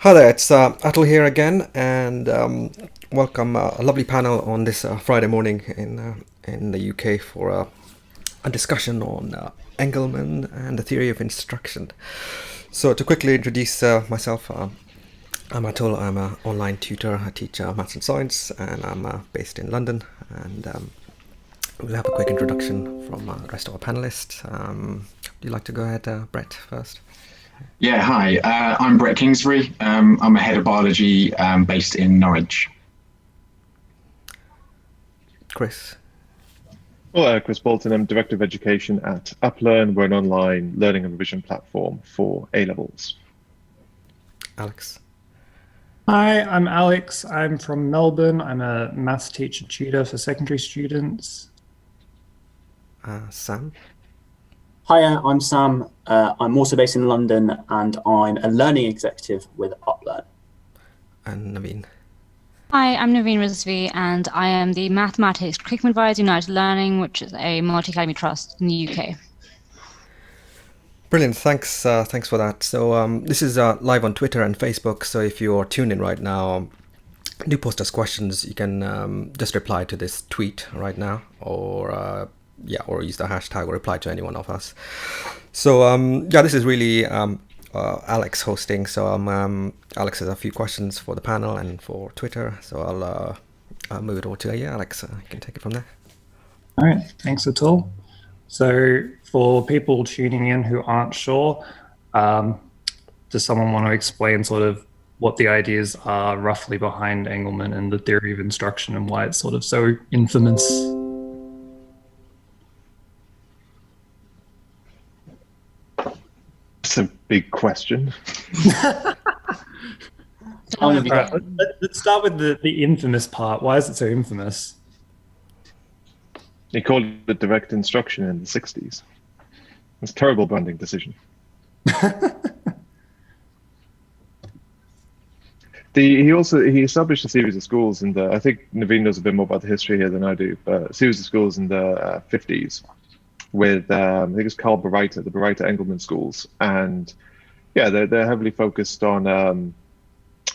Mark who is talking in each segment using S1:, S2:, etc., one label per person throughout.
S1: Hi there, it's Atul here again, and welcome a lovely panel on this Friday morning in the UK for a discussion on Engelmann and the theory of instruction. So to quickly introduce myself, I'm Atul. I'm an online tutor. I teach maths and science, and I'm based in London. And we'll have a quick introduction from the rest of our panelists. Would you like to go ahead, Brett, first?
S2: Yeah, hi. I'm Brett Kingsbury. I'm a head of biology based in Norwich.
S1: Kris.
S3: Well, Kris Boulton. I'm Director of Education at UpLearn. We're an online learning and revision platform for A-levels.
S1: Alex.
S4: Hi, I'm Alex. I'm from Melbourne. I'm a maths teacher tutor for secondary students.
S1: Sam.
S5: Hi, I'm Sam. I'm also based in London, and I'm a learning executive with UpLearn.
S1: And Naveen.
S6: Hi, I'm Naveen Rizvi, and I am the Mathematics Curriculum Advisor United Learning, which is a multi-academy trust in the UK.
S1: Brilliant, thanks for that. So this is live on Twitter and Facebook, so if you're tuned in right now, do post us questions. You can just reply to this tweet right now, or use the hashtag or reply to any one of us. So this is really Alex hosting. So Alex has a few questions for the panel and for Twitter. So I'll move it over to you, Alex. You can take it from there.
S4: All right, thanks, Atul. So for people tuning in who aren't sure, does someone want to explain sort of what the ideas are roughly behind Engelmann and the theory of instruction and why it's sort of so infamous?
S3: It's a big question.
S4: All right, let's start with the infamous part. Why is it so infamous?
S3: He called it direct instruction in the 60s. It's a terrible branding decision. He established a series of schools in the, I think Naveen knows a bit more about the history here than I do, but a series of schools in the 50s with, I think it's Karl Bereiter, the Bereiter-Engelmann schools. And yeah, they're heavily focused on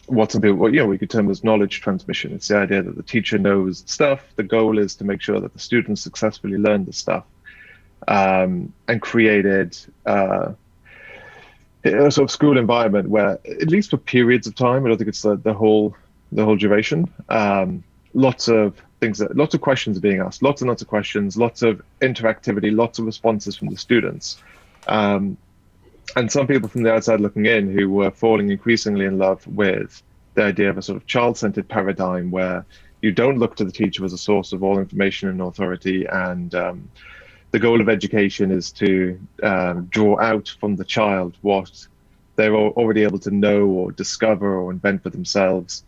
S3: what some people, we could term as knowledge transmission. It's the idea that the teacher knows stuff. The goal is to make sure that the students successfully learn the stuff, and created a sort of school environment where, at least for periods of time, I don't think it's the whole duration, lots of questions are being asked, lots and lots of questions, lots of interactivity, lots of responses from the students. And some people from the outside looking in who were falling increasingly in love with the idea of a sort of child-centered paradigm where you don't look to the teacher as a source of all information and authority, and the goal of education is to draw out from the child what they're already able to know or discover or invent for themselves,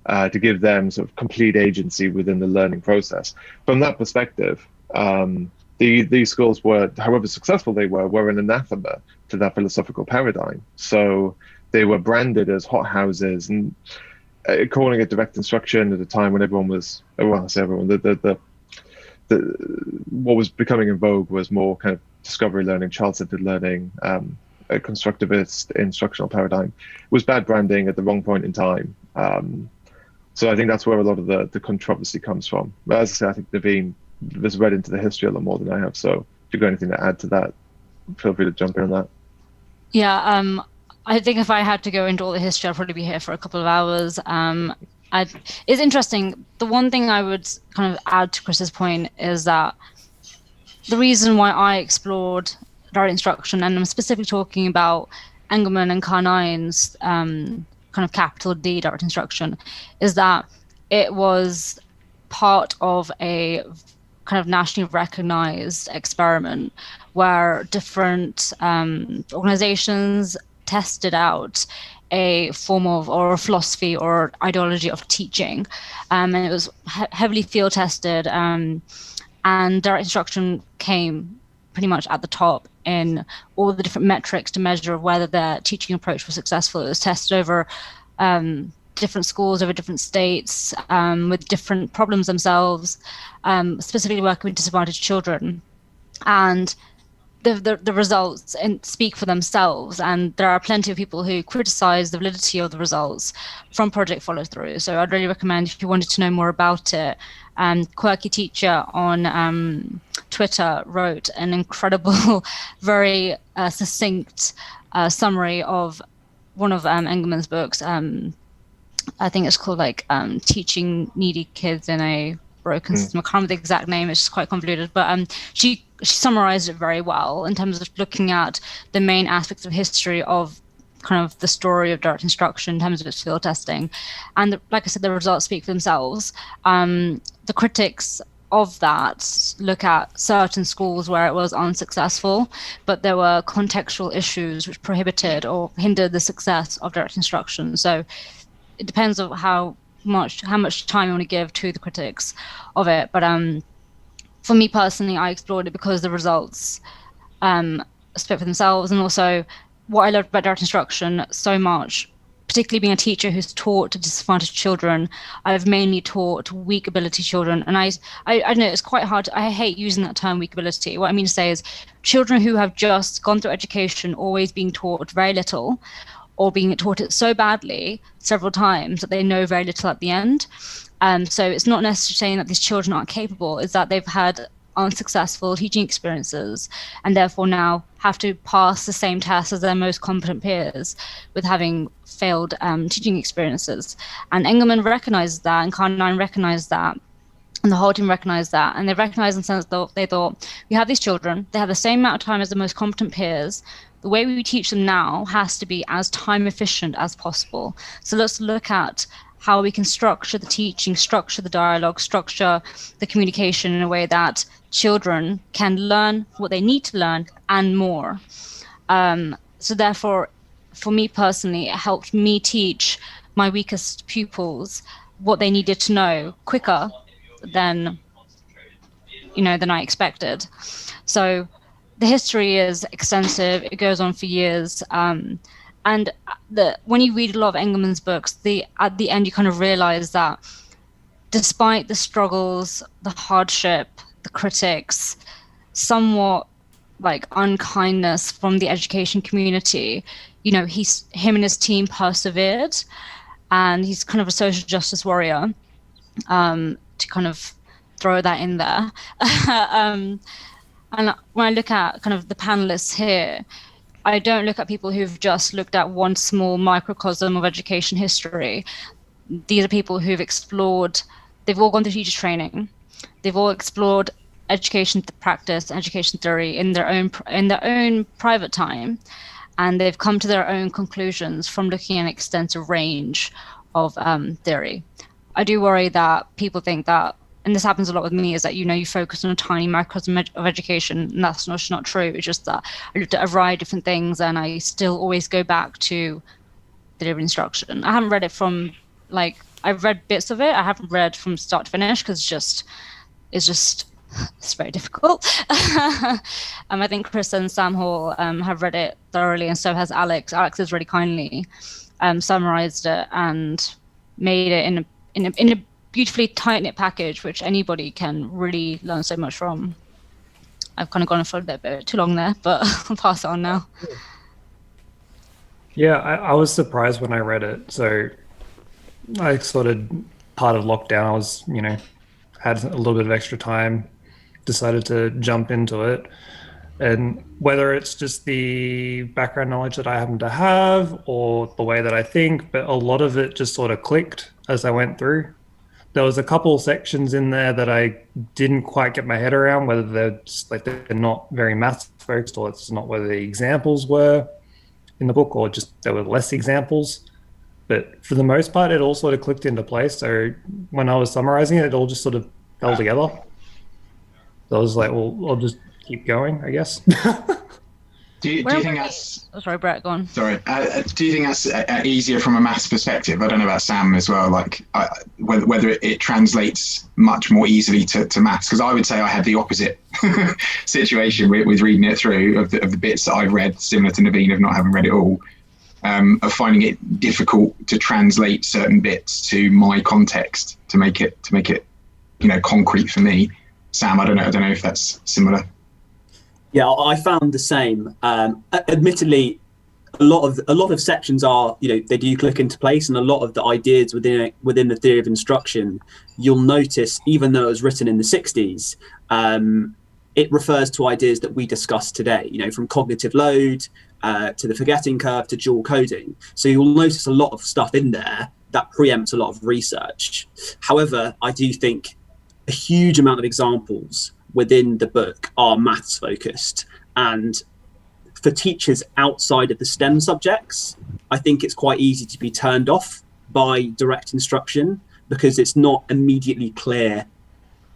S3: to give them sort of complete agency within the learning process. From that perspective, these schools were, however successful they were an anathema to that philosophical paradigm. So they were branded as hothouses and calling it direct instruction at a time when what was becoming in vogue was more kind of discovery learning, child-centered learning, a constructivist instructional paradigm. It was bad branding at the wrong point in time. So I think that's where a lot of the controversy comes from. But as I say, I think Naveen has read into the history a lot more than I have. So if you've got anything to add to that, feel free to jump in on that.
S6: Yeah, I think if I had to go into all the history, I'd probably be here for a couple of hours. It's interesting. The one thing I would kind of add to Kris's point is that the reason why I explored direct instruction, and I'm specifically talking about Engelmann and Carnine's kind of capital D direct instruction, is that it was part of a kind of nationally recognized experiment where different organizations tested out a form of, or a philosophy or ideology of teaching, and it was heavily field tested, and direct instruction came pretty much at the top in all the different metrics to measure whether their teaching approach was successful. It was tested over different schools over different states, with different problems themselves, specifically working with disadvantaged children. And the results and speak for themselves, and there are plenty of people who criticize the validity of the results from Project Follow Through. So I'd really recommend, if you wanted to know more about it, Quirky Teacher on Twitter wrote an incredible, very succinct summary of one of Engelmann's books. I think it's called like Teaching Needy Kids in a Broken System. I can't remember the exact name, it's just quite convoluted, but she summarized it very well in terms of looking at the main aspects of history of kind of the story of direct instruction in terms of its field testing. And like I said, the results speak for themselves. The critics of that look at certain schools where it was unsuccessful, but there were contextual issues which prohibited or hindered the success of direct instruction. So it depends on how much time you want to give to the critics of it. But for me personally, I explored it because the results speak for themselves, and also what I loved about direct instruction so much, particularly being a teacher who's taught disadvantaged children. I've mainly taught weak ability children, and I know it's quite hard. I hate using that term, weak ability. What I mean to say is children who have just gone through education, always being taught very little, or being taught it so badly several times that they know very little at the end. So it's not necessarily saying that these children aren't capable, it's that they've had unsuccessful teaching experiences and therefore now have to pass the same test as their most competent peers with having failed teaching experiences. And Engelmann recognized that, and Carnine recognized that, and the whole team recognized that. And they recognized in the sense that they thought, we have these children, they have the same amount of time as the most competent peers. The way we teach them now has to be as time efficient as possible. So let's look at how we can structure the teaching, structure the dialogue, structure the communication in a way that children can learn what they need to learn and more. So therefore, for me personally, it helped me teach my weakest pupils what they needed to know quicker than I expected. So the history is extensive. It goes on for years. And when you read a lot of Engelmann's books, at the end you kind of realize that despite the struggles, the hardship, the critics, somewhat like unkindness from the education community, him and his team persevered, and he's kind of a social justice warrior, to kind of throw that in there. And when I look at kind of the panelists here, I don't look at people who've just looked at one small microcosm of education history. These are people who've explored, they've all gone through teacher training. They've all explored education practice, education theory in their own private time. And they've come to their own conclusions from looking at an extensive range of theory. I do worry that people think that, and this happens a lot with me, is that you focus on a tiny microcosm of education, and that's not true. It's just that I looked at a variety of different things, and I still always go back to the delivery instruction. I haven't read it from I've read bits of it. I haven't read from start to finish because it's very difficult. I think Kris and Sam Hall have read it thoroughly, and so has Alex. Alex has really kindly summarized it and made it in a beautifully tight-knit package, which anybody can really learn so much from. I've kind of gone on for a bit too long there, but I'll pass it on now.
S4: Yeah, I was surprised when I read it. So I sort of, part of lockdown, I was, had a little bit of extra time, decided to jump into it. And whether it's just the background knowledge that I happen to have or the way that I think, but a lot of it just sort of clicked as I went through. There was a couple sections in there that I didn't quite get my head around, whether they're just they're not very maths focused, or it's not whether the examples were in the book, or just there were less examples. But for the most part, it all sort of clicked into place. So when I was summarizing it, it all just sort of fell together. So I was like, well, I'll just keep going, I guess.
S2: Do you think that's...
S6: Oh, sorry, Brett, go on.
S2: Sorry. Do you think that's easier from a maths perspective? I don't know about Sam as well, whether it translates much more easily to maths, because I would say I had the opposite situation with reading it through of the bits that I've read, similar to Naveen of not having read it all, of finding it difficult to translate certain bits to my context to make it concrete for me. Sam, I don't know if that's similar.
S5: Yeah, I found the same. Admittedly, a lot of sections are, they do click into place, and a lot of the ideas within the theory of instruction, you'll notice, even though it was written in the 60s, it refers to ideas that we discussed today, from cognitive load to the forgetting curve to dual coding. So you'll notice a lot of stuff in there that preempts a lot of research. However, I do think a huge amount of examples within the book are maths focused, and for teachers outside of the STEM subjects, I think it's quite easy to be turned off by direct instruction because it's not immediately clear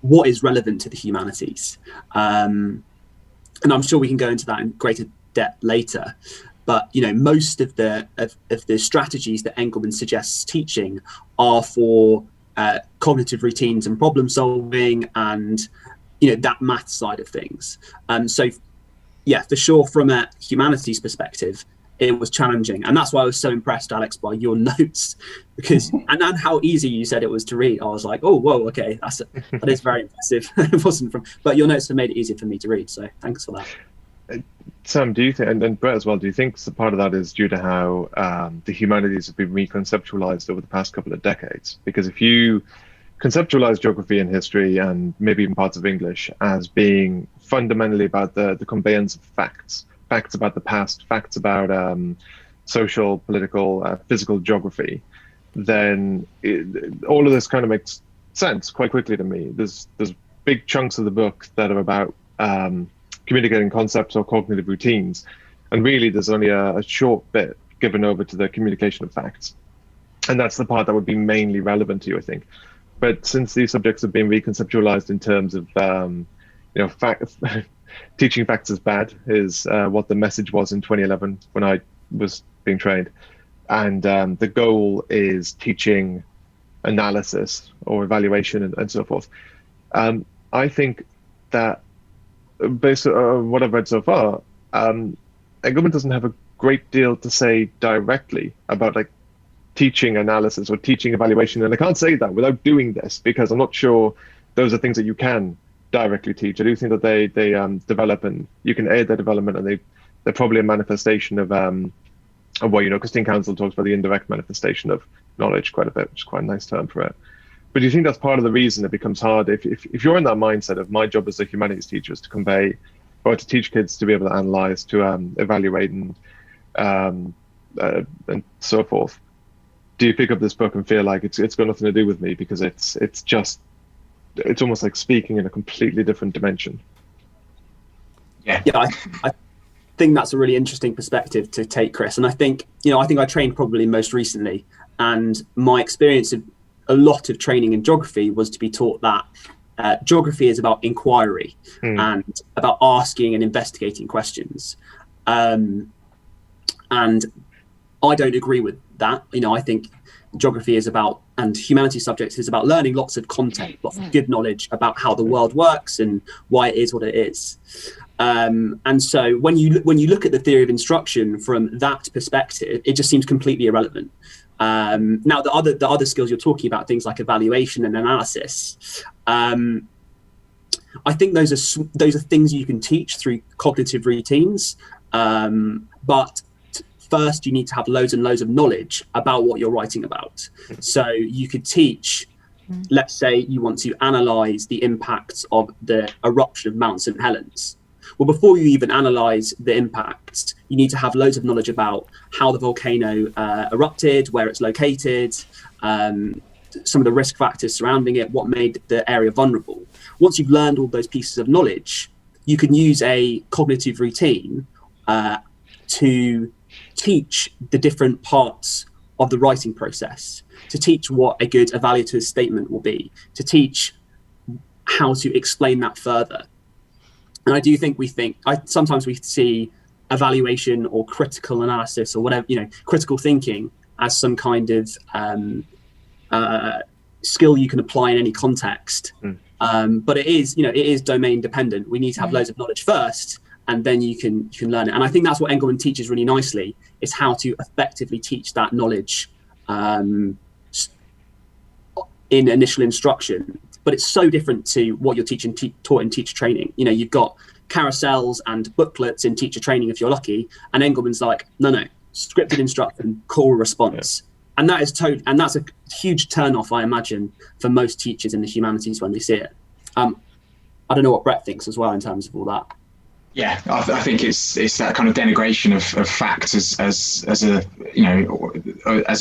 S5: what is relevant to the humanities. And I'm sure we can go into that in greater depth later. But most of the strategies that Engelmann suggests teaching are for cognitive routines and problem solving, and that math side of things. So yeah, for sure, from a humanities perspective, it was challenging, and that's why I was so impressed, Alex, by your notes, because and how easy you said it was to read. I was like, oh, whoa, okay, that is very impressive. It wasn't but your notes have made it easier for me to read, so thanks for that.
S3: Sam, do you think, and Brett as well, do you think part of that is due to how the humanities have been reconceptualized over the past couple of decades? Because if you conceptualize geography and history and maybe even parts of English as being fundamentally about the conveyance of facts about the past, facts about social, political, physical geography, then all of this kind of makes sense quite quickly to me. There's big chunks of the book that are about communicating concepts or cognitive routines, and really there's only a short bit given over to the communication of facts, and that's the part that would be mainly relevant to you, I think. But since these subjects have been reconceptualized in terms of teaching facts is bad is what the message was in 2011 when I was being trained, and the goal is teaching analysis or evaluation and so forth. I think that based on what I've read so far, Engelmann doesn't have a great deal to say directly about teaching analysis or teaching evaluation, and I can't say that without doing this, because I'm not sure those are things that you can directly teach. I do think that they develop, and you can aid their development, and they're probably a manifestation of what Christine Counsel talks about, the indirect manifestation of knowledge quite a bit, which is quite a nice term for it. But do you think that's part of the reason it becomes hard if you're in that mindset of my job as a humanities teacher is to convey or to teach kids to be able to analyze, to evaluate and so forth? Do you pick up this book and feel like it's got nothing to do with me because it's almost like speaking in a completely different dimension?
S5: Yeah, I think that's a really interesting perspective to take, Chris. And I think I trained probably most recently, and my experience of a lot of training in geography was to be taught that geography is about inquiry and about asking and investigating questions. And I don't agree with that. I think geography is about, and humanities subjects is about learning lots of content, lots of good knowledge about how the world works and why it is what it is. And so when you look at the theory of instruction from that perspective, it just seems completely irrelevant. Now the other skills you're talking about, things like evaluation and analysis, I think those are things you can teach through cognitive routines, but first you need to have loads and loads of knowledge about what you're writing about. So you could teach, let's say you want to analyze the impacts of the eruption of Mount St. Helens. Well, before you even analyze the impacts, you need to have loads of knowledge about how the volcano erupted, where it's located, some of the risk factors surrounding it, what made the area vulnerable. Once you've learned all those pieces of knowledge, you can use a cognitive routine to teach the different parts of the writing process, to teach what a good evaluative statement will be, to teach how to explain that further. And I do think sometimes we see evaluation or critical analysis or whatever, critical thinking as some kind of skill you can apply in any context. But it is domain dependent. We need to have loads of knowledge first, and then you can learn it. And I think that's what Engelmann teaches really nicely, is how to effectively teach that knowledge in initial instruction. But it's so different to what you're taught in teacher training. You've got carousels and booklets in teacher training if you're lucky. And Engelmann's like, no, scripted instruction, call response. And that is and that's a huge turn-off, I imagine, for most teachers in the humanities when they see it. I don't know what Brett thinks as well in terms of all that.
S2: Yeah, I think it's that kind of denigration of facts as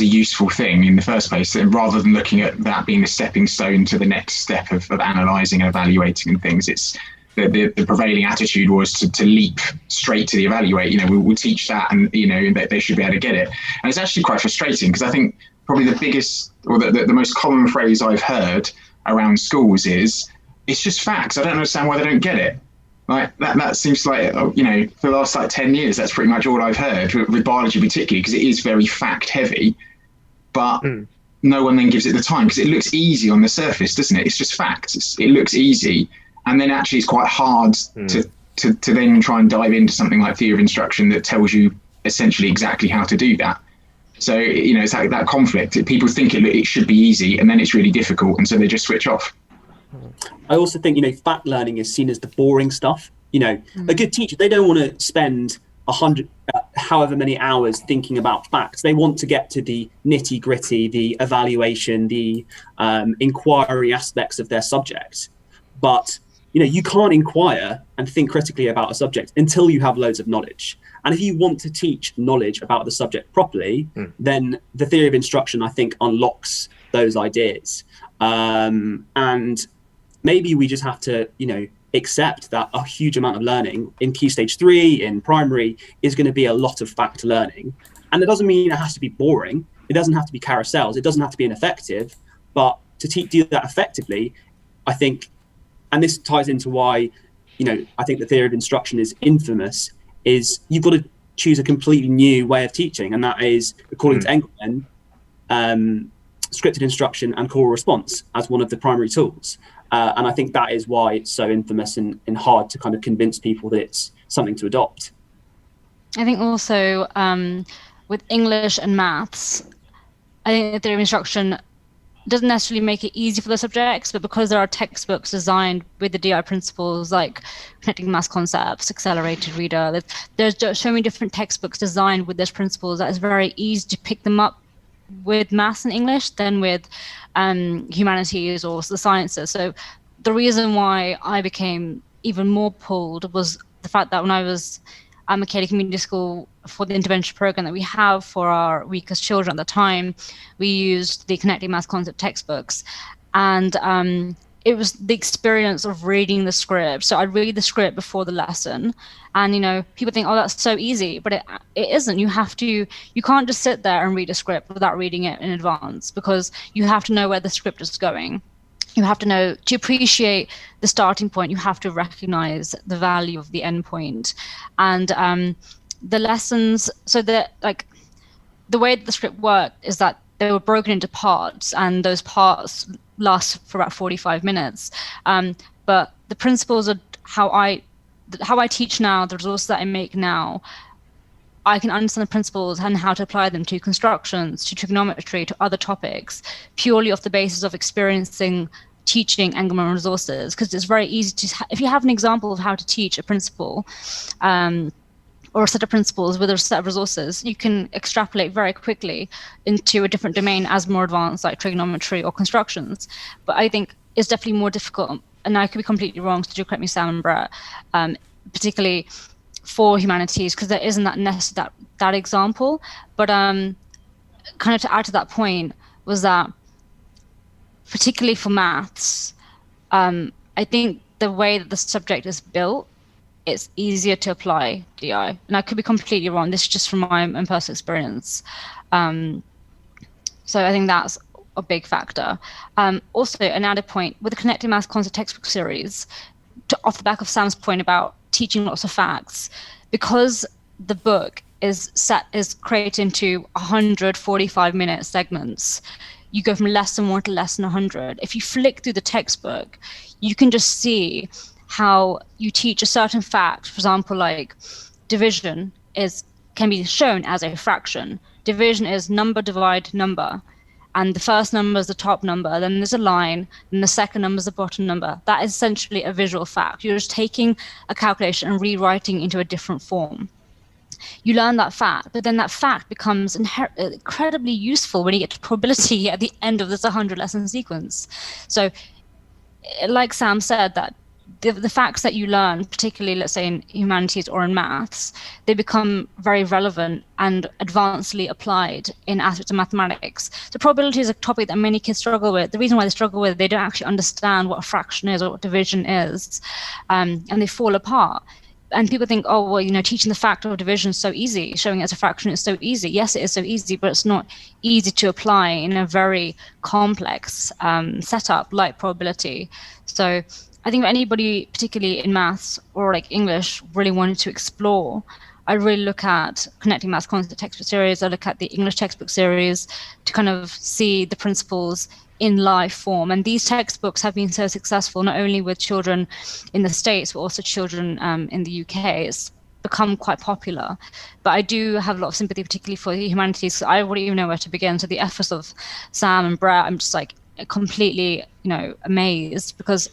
S2: a useful thing in the first place, rather than looking at that being the stepping stone to the next step of analysing and evaluating and things. It's the prevailing attitude was to leap straight to the evaluate. We'll teach that, and they should be able to get it. And it's actually quite frustrating, because I think probably the biggest or the most common phrase I've heard around schools is, it's just facts. I don't understand why they don't get it. Like that seems like, for the last 10 years, that's pretty much all I've heard with biology particularly, because it is very fact heavy, but no one then gives it the time, because it looks easy on the surface, doesn't it? It's just facts. It looks easy. And then actually it's quite hard to then try and dive into something like theory of instruction that tells you essentially exactly how to do that. So, it's like that conflict. People think it should be easy, and then it's really difficult, and so they just switch off.
S5: I also think, fact learning is seen as the boring stuff. A good teacher, they don't want to spend 100, however many hours thinking about facts. They want to get to the nitty gritty, the evaluation, the inquiry aspects of their subject. But, you can't inquire and think critically about a subject until you have loads of knowledge. And if you want to teach knowledge about the subject properly, then the theory of instruction, I think, unlocks those ideas. And maybe we just have to, accept that a huge amount of learning in Key Stage 3, in primary, is going to be a lot of fact learning. And it doesn't mean it has to be boring. It doesn't have to be carousels. It doesn't have to be ineffective. But to do that effectively, I think, and this ties into why, I think the theory of instruction is infamous, is you've got to choose a completely new way of teaching. And that is, according to Engelmann, scripted instruction and call response as one of the primary tools. And I think that is why it's so infamous and hard to kind of convince people that it's something to adopt.
S6: I think also with English and maths, I think the theory of instruction doesn't necessarily make it easy for the subjects, but because there are textbooks designed with the DI principles, like connecting math concepts, accelerated reader, there's just so many different textbooks designed with those principles that it's very easy to pick them up with maths and English than with humanities or the sciences. So the reason why I became even more pulled was the fact that when I was at Michaela Community School for the intervention program that we have for our weakest children at the time, we used the Connecting Maths Concept textbooks. And it was the experience of reading the script. So I'd read the script before the lesson, and people think, oh, that's so easy, but it isn't. You can't just sit there and read a script without reading it in advance, because you have to know where the script is going. You have to know, to appreciate the starting point, you have to recognize the value of the end point. And the lessons, so that the way that the script worked is that they were broken into parts, and those parts last for about 45 minutes. But the principles of how I teach now, the resources that I make now, I can understand the principles and how to apply them to constructions, to trigonometry, to other topics, purely off the basis of experiencing teaching Engelmann resources. Because it's very easy to, if you have an example of how to teach a principle, or a set of principles with a set of resources, you can extrapolate very quickly into a different domain as more advanced, like trigonometry or constructions. But I think it's definitely more difficult, and I could be completely wrong, so do correct me, Sam and Brett, particularly for humanities, because there isn't that example. But kind of to add to that point was that, particularly for maths, I think the way that the subject is built, it's easier to apply DI. And I could be completely wrong. This is just from my own personal experience. So I think that's a big factor. Also, an added point, with the Connecting Maths Concept textbook series, off the back of Sam's point about teaching lots of facts, because the book is created into 145-minute segments, you go from lesson 1 to lesson 100. If you flick through the textbook, you can just see how you teach a certain fact. For example, like division can be shown as a fraction. Division is number divide number. and the first number is the top number, then there's a line, and the second number is the bottom number. That is essentially a visual fact. You're just taking a calculation and rewriting into a different form. You learn that fact, but then that fact becomes incredibly useful when you get to probability at the end of this 100 lesson sequence. So like Sam said, that the facts that you learn, particularly let's say in humanities or in maths, they become very relevant and advancedly applied in aspects of mathematics. So probability is a topic that many kids struggle with. The reason why they struggle with it, they don't actually understand what a fraction is or what division is, and they fall apart. And people think, oh, well, you know, teaching the fact of division is so easy, showing it as a fraction is so easy. Yes, it is so easy, but it's not easy to apply in a very complex setup like probability. So I think if anybody, particularly in maths or like English, really wanted to explore, I really look at Connecting Maths Concept textbook series. I look at the English textbook series to kind of see the principles in live form. And these textbooks have been so successful, not only with children in the States, but also children in the UK. It's become quite popular. But I do have a lot of sympathy, particularly for the humanities. So I wouldn't even know where to begin. So the efforts of Sam and Brett, I'm just like completely, you know, amazed, because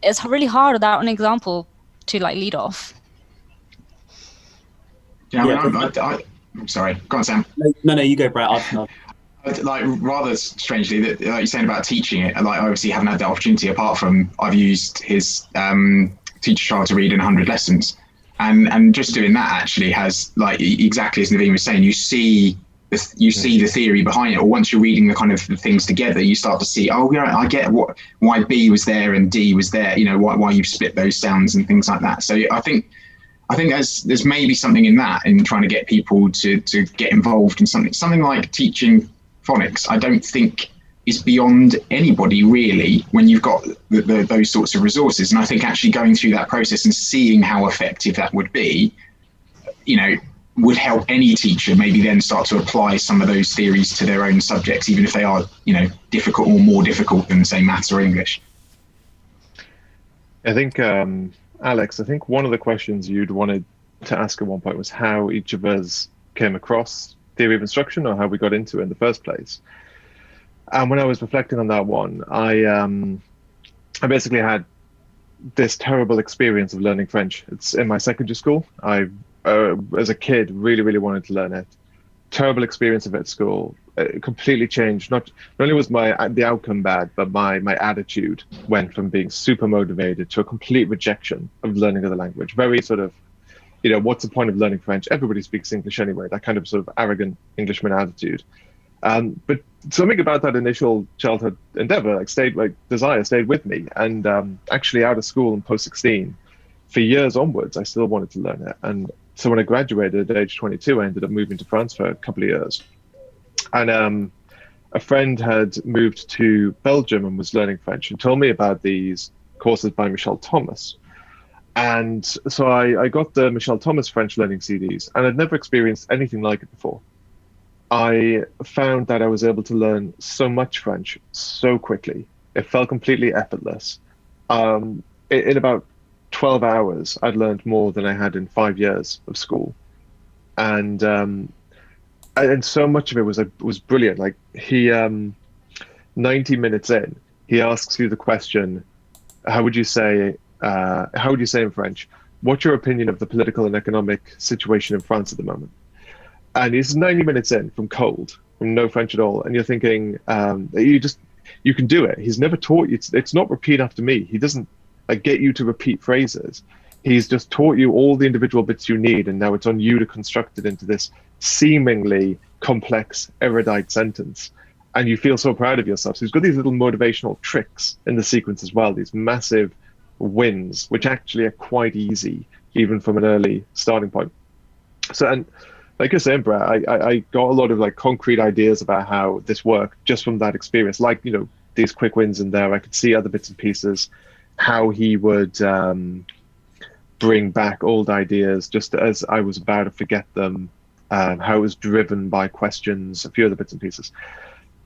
S6: it's really hard without an example to like lead off.
S2: Yeah, I'm sorry. Go on, Sam.
S5: No, you go, Brett.
S2: Like rather strangely, that like you're saying about teaching it, like I obviously haven't had the opportunity apart from I've used his teach a child to read in 100 lessons, and just doing that actually has, like exactly as Naveen was saying, you see the theory behind it, or once you're reading the kind of the things together, you start to see, oh yeah, I get why B was there and D was there, you know, why you've split those sounds and things like that. So I think there's maybe something in that, in trying to get people to get involved in something like teaching phonics. I don't think is beyond anybody really when you've got those sorts of resources. And I think actually going through that process and seeing how effective that would be, you know, would help any teacher maybe then start to apply some of those theories to their own subjects, even if they are, you know, difficult or more difficult than, say, maths or English.
S3: I think, Alex, I think one of the questions you'd wanted to ask at one point was how each of us came across theory of instruction, or how we got into it in the first place. And when I was reflecting on that one, I basically had this terrible experience of learning French. It's in my secondary school. I, as a kid, really wanted to learn it. Terrible experience of it at school. It completely changed. Not only was the outcome bad, but my attitude went from being super motivated to a complete rejection of learning of the language. Very sort of, you know, what's the point of learning French? Everybody speaks English anyway. That kind of sort of arrogant Englishman attitude. But something about that initial childhood endeavor, desire, stayed with me. And actually, out of school and post-16, for years onwards, I still wanted to learn it. And so when I graduated at age 22, I ended up moving to France for a couple of years. And a friend had moved to Belgium and was learning French and told me about these courses by Michel Thomas. And so I got the Michel Thomas French learning CDs, and I'd never experienced anything like it before. I found that I was able to learn so much French so quickly. It felt completely effortless. In about 12 hours, I'd learned more than I had in 5 years of school. And so much of it was brilliant. Like 90 minutes in, he asks you the question, how would you say in French, what's your opinion of the political and economic situation in France at the moment? And he's 90 minutes in from no French at all. And you're thinking, you can do it. He's never taught you. It's not repeat after me. He doesn't get you to repeat phrases. He's just taught you all the individual bits you need. And now it's on you to construct it into this seemingly complex, erudite sentence. And you feel so proud of yourself. So he's got these little motivational tricks in the sequence as well, these massive wins, which actually are quite easy, even from an early starting point. So, and like you're saying, Brett, I got a lot of concrete ideas about how this worked just from that experience. Like, you know, these quick wins in there. I could see other bits and pieces, how he would bring back old ideas just as I was about to forget them, how it was driven by questions, a few other bits and pieces.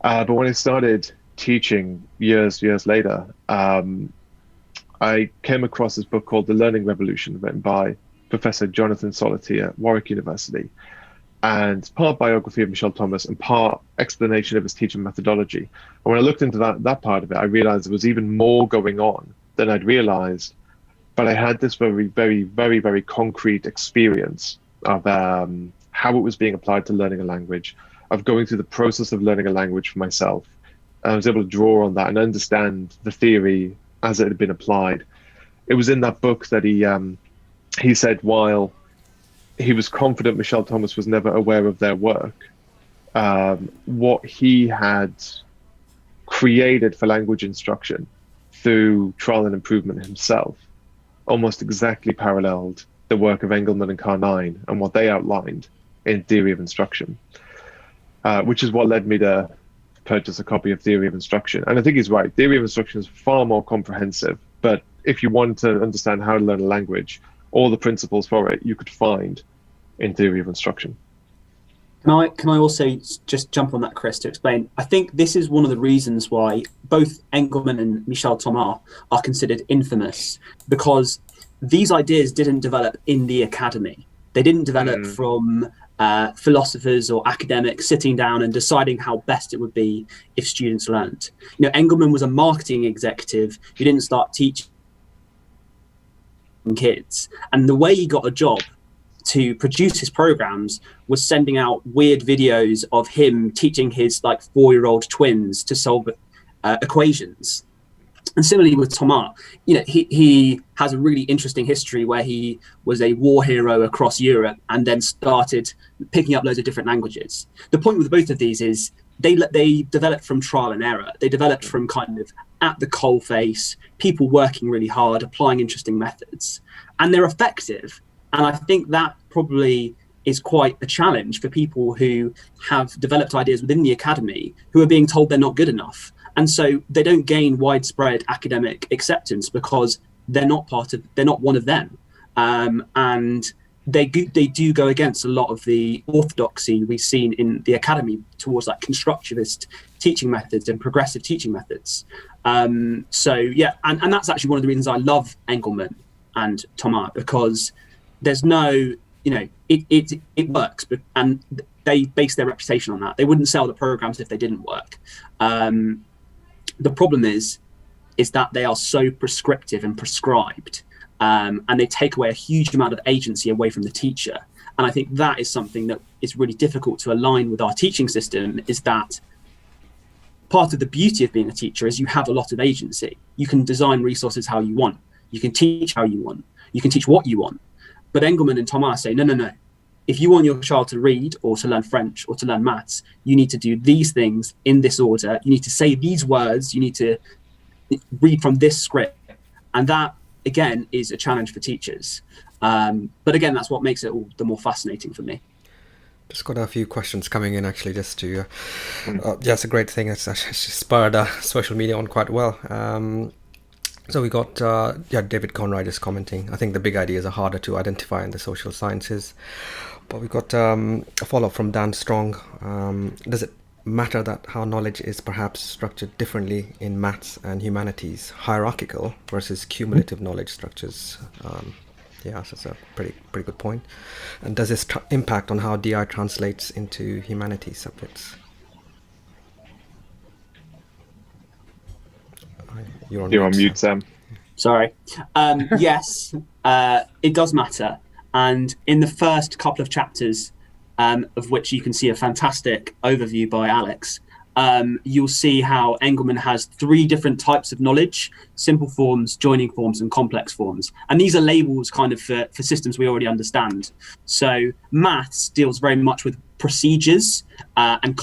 S3: But when I started teaching years later, I came across this book called The Learning Revolution, written by Professor Jonathan Solity at Warwick University. and part biography of Michel Thomas and part explanation of his teaching methodology. And when I looked into that part of it, I realized there was even more going on than I'd realized. But I had this very, very, very, very concrete experience of how it was being applied to learning a language, of going through the process of learning a language for myself. I was able to draw on that and understand the theory as it had been applied. It was in that book that he said, while he was confident Michel Thomas was never aware of their work, what he had created for language instruction through trial and improvement himself almost exactly paralleled the work of Engelmann and Carnine and what they outlined in Theory of Instruction, which is what led me to purchase a copy of Theory of Instruction. And I think he's right. Theory of Instruction is far more comprehensive, but if you want to understand how to learn a language, all the principles for it you could find in Theory of Instruction.
S5: Can I also just jump on that, Kris, to explain? I think this is one of the reasons why both Engelmann and Michel Tamar are considered infamous, because these ideas didn't develop in the academy. They didn't develop from philosophers or academics sitting down and deciding how best it would be if students learned. You know, Engelmann was a marketing executive who didn't start teaching kids, and the way he got a job to produce his programs was sending out weird videos of him teaching his 4-year-old twins to solve equations. And similarly with Tamar, you know, he has a really interesting history where he was a war hero across Europe and then started picking up loads of different languages. The point with both of these is they developed from trial and error. They developed from kind of at the coalface, people working really hard, applying interesting methods, and they're effective. And I think that probably is quite a challenge for people who have developed ideas within the academy who are being told they're not good enough. And so they don't gain widespread academic acceptance because they're not one of them. And they do go against a lot of the orthodoxy we've seen in the academy towards constructivist teaching methods and progressive teaching methods. So yeah, and that's actually one of the reasons I love Engelmann and Tamar, because there's no, you know, it works, and they base their reputation on that. They wouldn't sell the programs if they didn't work. The problem is that they are so prescriptive and prescribed, and they take away a huge amount of agency away from the teacher. And I think that is something that is really difficult to align with our teaching system, is that part of the beauty of being a teacher is you have a lot of agency. You can design resources how you want. You can teach how you want. You can teach what you want. But Engelmann and Tamar say, no. If you want your child to read or to learn French or to learn maths, you need to do these things in this order. You need to say these words. You need to read from this script. And that, again, is a challenge for teachers. But again, that's what makes it all the more fascinating for me.
S1: Just got a few questions coming in, actually, just to... it's a great thing. It's actually spurred social media on quite well. So we got, David Conrad is commenting. I think the big ideas are harder to identify in the social sciences. But we got a follow-up from Dan Strong. Does it matter that how knowledge is perhaps structured differently in maths and humanities, hierarchical versus cumulative knowledge structures? So that's a pretty good point. And does this impact on how DI translates into humanities subjects?
S3: You're on mute, Sam.
S5: Sorry. Yes, it does matter. And in the first couple of chapters, of which you can see a fantastic overview by Alex, you'll see how Engelmann has 3 different types of knowledge: simple forms, joining forms, and complex forms. And these are labels kind of for systems we already understand. So maths deals very much with procedures and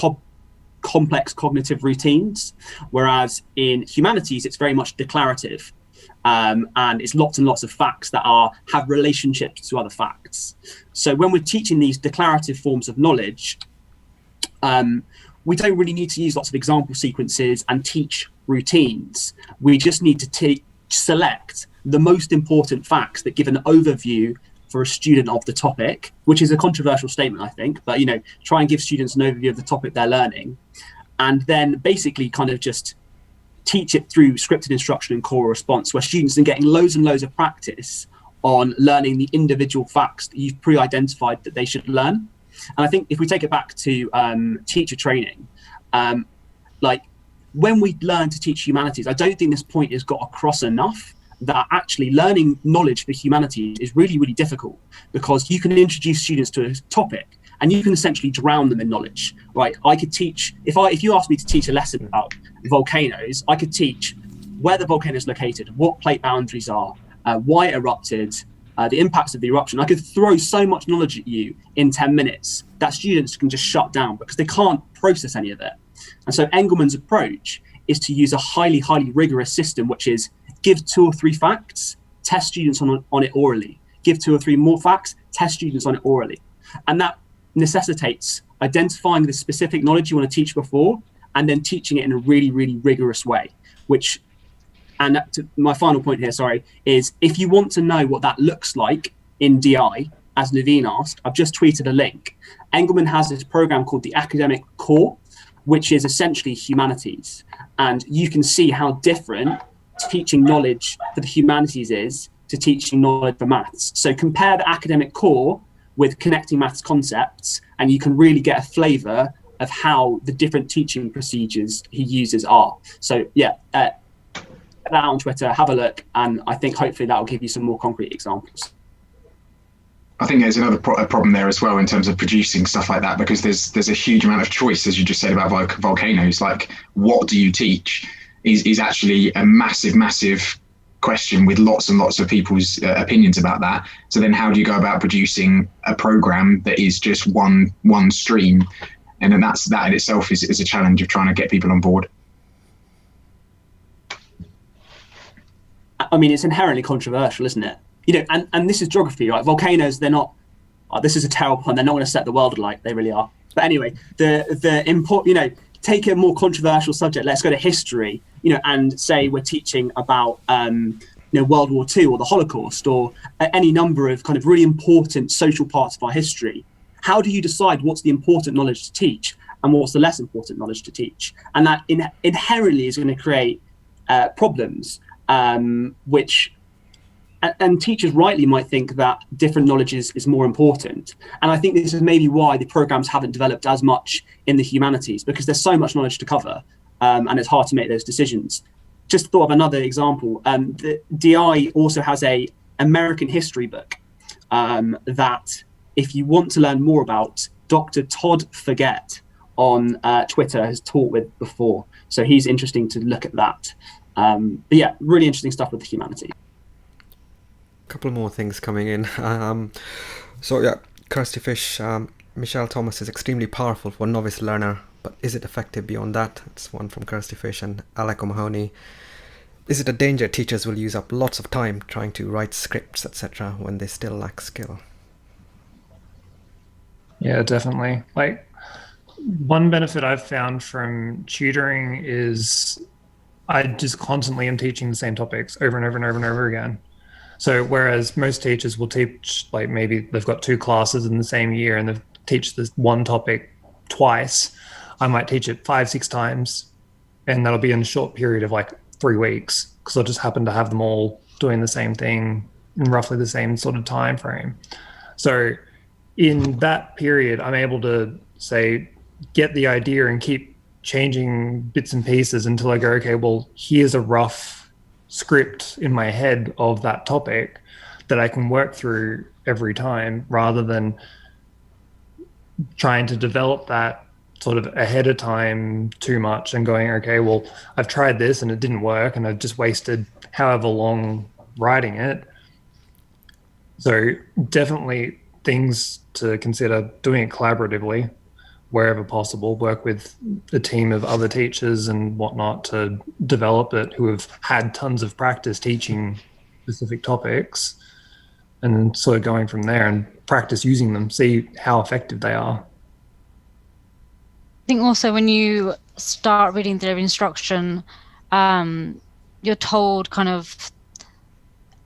S5: complex cognitive routines, whereas in humanities it's very much declarative, and it's lots and lots of facts that have relationships to other facts. So when we're teaching these declarative forms of knowledge, we don't really need to use lots of example sequences and teach routines. We just need to select the most important facts that give an overview for a student of the topic, which is a controversial statement, I think, but try and give students an overview of the topic they're learning, and then basically kind of just teach it through scripted instruction and core response, where students are getting loads and loads of practice on learning the individual facts that you've pre-identified that they should learn. And I think if we take it back to teacher training, like when we learn to teach humanities, I don't think this point is got across enough, that actually learning knowledge for humanities is really, really difficult, because you can introduce students to a topic and you can essentially drown them in knowledge, right? I could teach, if you asked me to teach a lesson about volcanoes, I could teach where the volcano is located, what plate boundaries are, why it erupted, the impacts of the eruption. I could throw so much knowledge at you in 10 minutes that students can just shut down because they can't process any of it. And so Engelmann's approach is to use a highly, highly rigorous system, which is give 2 or 3 facts, test students on it orally. Give 2 or 3 more facts, test students on it orally. And that necessitates identifying the specific knowledge you want to teach before, and then teaching it in a really, really rigorous way, which, and my final point here, sorry, is if you want to know what that looks like in DI, as Naveen asked, I've just tweeted a link. Engelmann has this program called the Academic Core, which is essentially humanities. And you can see how different teaching knowledge for the humanities is to teaching knowledge for maths. So compare the Academic Core with connecting maths concepts, and you can really get a flavour of how the different teaching procedures he uses are. So yeah, get that on Twitter, have a look, and I think hopefully that will give you some more concrete examples.
S2: I think there's another problem there as well in terms of producing stuff like that, because there's a huge amount of choice, as you just said about volcanoes. Like, what do you teach is actually a massive question with lots and lots of people's opinions about that. So then how do you go about producing a program that is just one stream? And then that in itself is a challenge of trying to get people on board.
S5: I mean, it's inherently controversial, isn't it? You know, and this is geography, right? Volcanoes, they're not, this is a terrible pun, they're not going to set the world alight, they really are. But anyway, the import, you know, take a more controversial subject, let's go to history, you know, and say we're teaching about, you know, World War II or the Holocaust or any number of kind of really important social parts of our history. How do you decide what's the important knowledge to teach and what's the less important knowledge to teach? And that inherently is going to create problems, which, and teachers rightly might think that different knowledge is more important. And I think this is maybe why the programs haven't developed as much in the humanities, because there's so much knowledge to cover, and it's hard to make those decisions. Just thought of another example. The DI also has a American history book that if you want to learn more about, Dr. Todd Forget on Twitter has taught with before. So he's interesting to look at that. But yeah, really interesting stuff with the humanities.
S1: Couple more things coming in. So yeah, Kirsty Fish, Michelle Thomas is extremely powerful for a novice learner, but is it effective beyond that? It's one from Kirsty Fish. And Alec O'Mahony, is it a danger teachers will use up lots of time trying to write scripts, etc., when they still lack skill?
S4: Yeah, definitely. Like, one benefit I've found from tutoring is I just constantly am teaching the same topics over and over and over and over again. So whereas most teachers will teach, like, maybe they've got 2 classes in the same year and they teach this one topic twice, I might teach it 5-6 times, and that'll be in a short period of like 3 weeks, because I'll just happen to have them all doing the same thing in roughly the same sort of time frame. So in that period, I'm able to say, get the idea and keep changing bits and pieces until I go, okay, well, here's a rough script in my head of that topic that I can work through every time, rather than trying to develop that sort of ahead of time too much and going, okay, well, I've tried this and it didn't work and I've just wasted however long writing it. So definitely things to consider: doing it collaboratively wherever possible, work with a team of other teachers and whatnot to develop it, who have had tons of practice teaching specific topics, and then sort of going from there and practice using them, see how effective they are.
S6: I think also when you start reading theory of instruction, you're told kind of,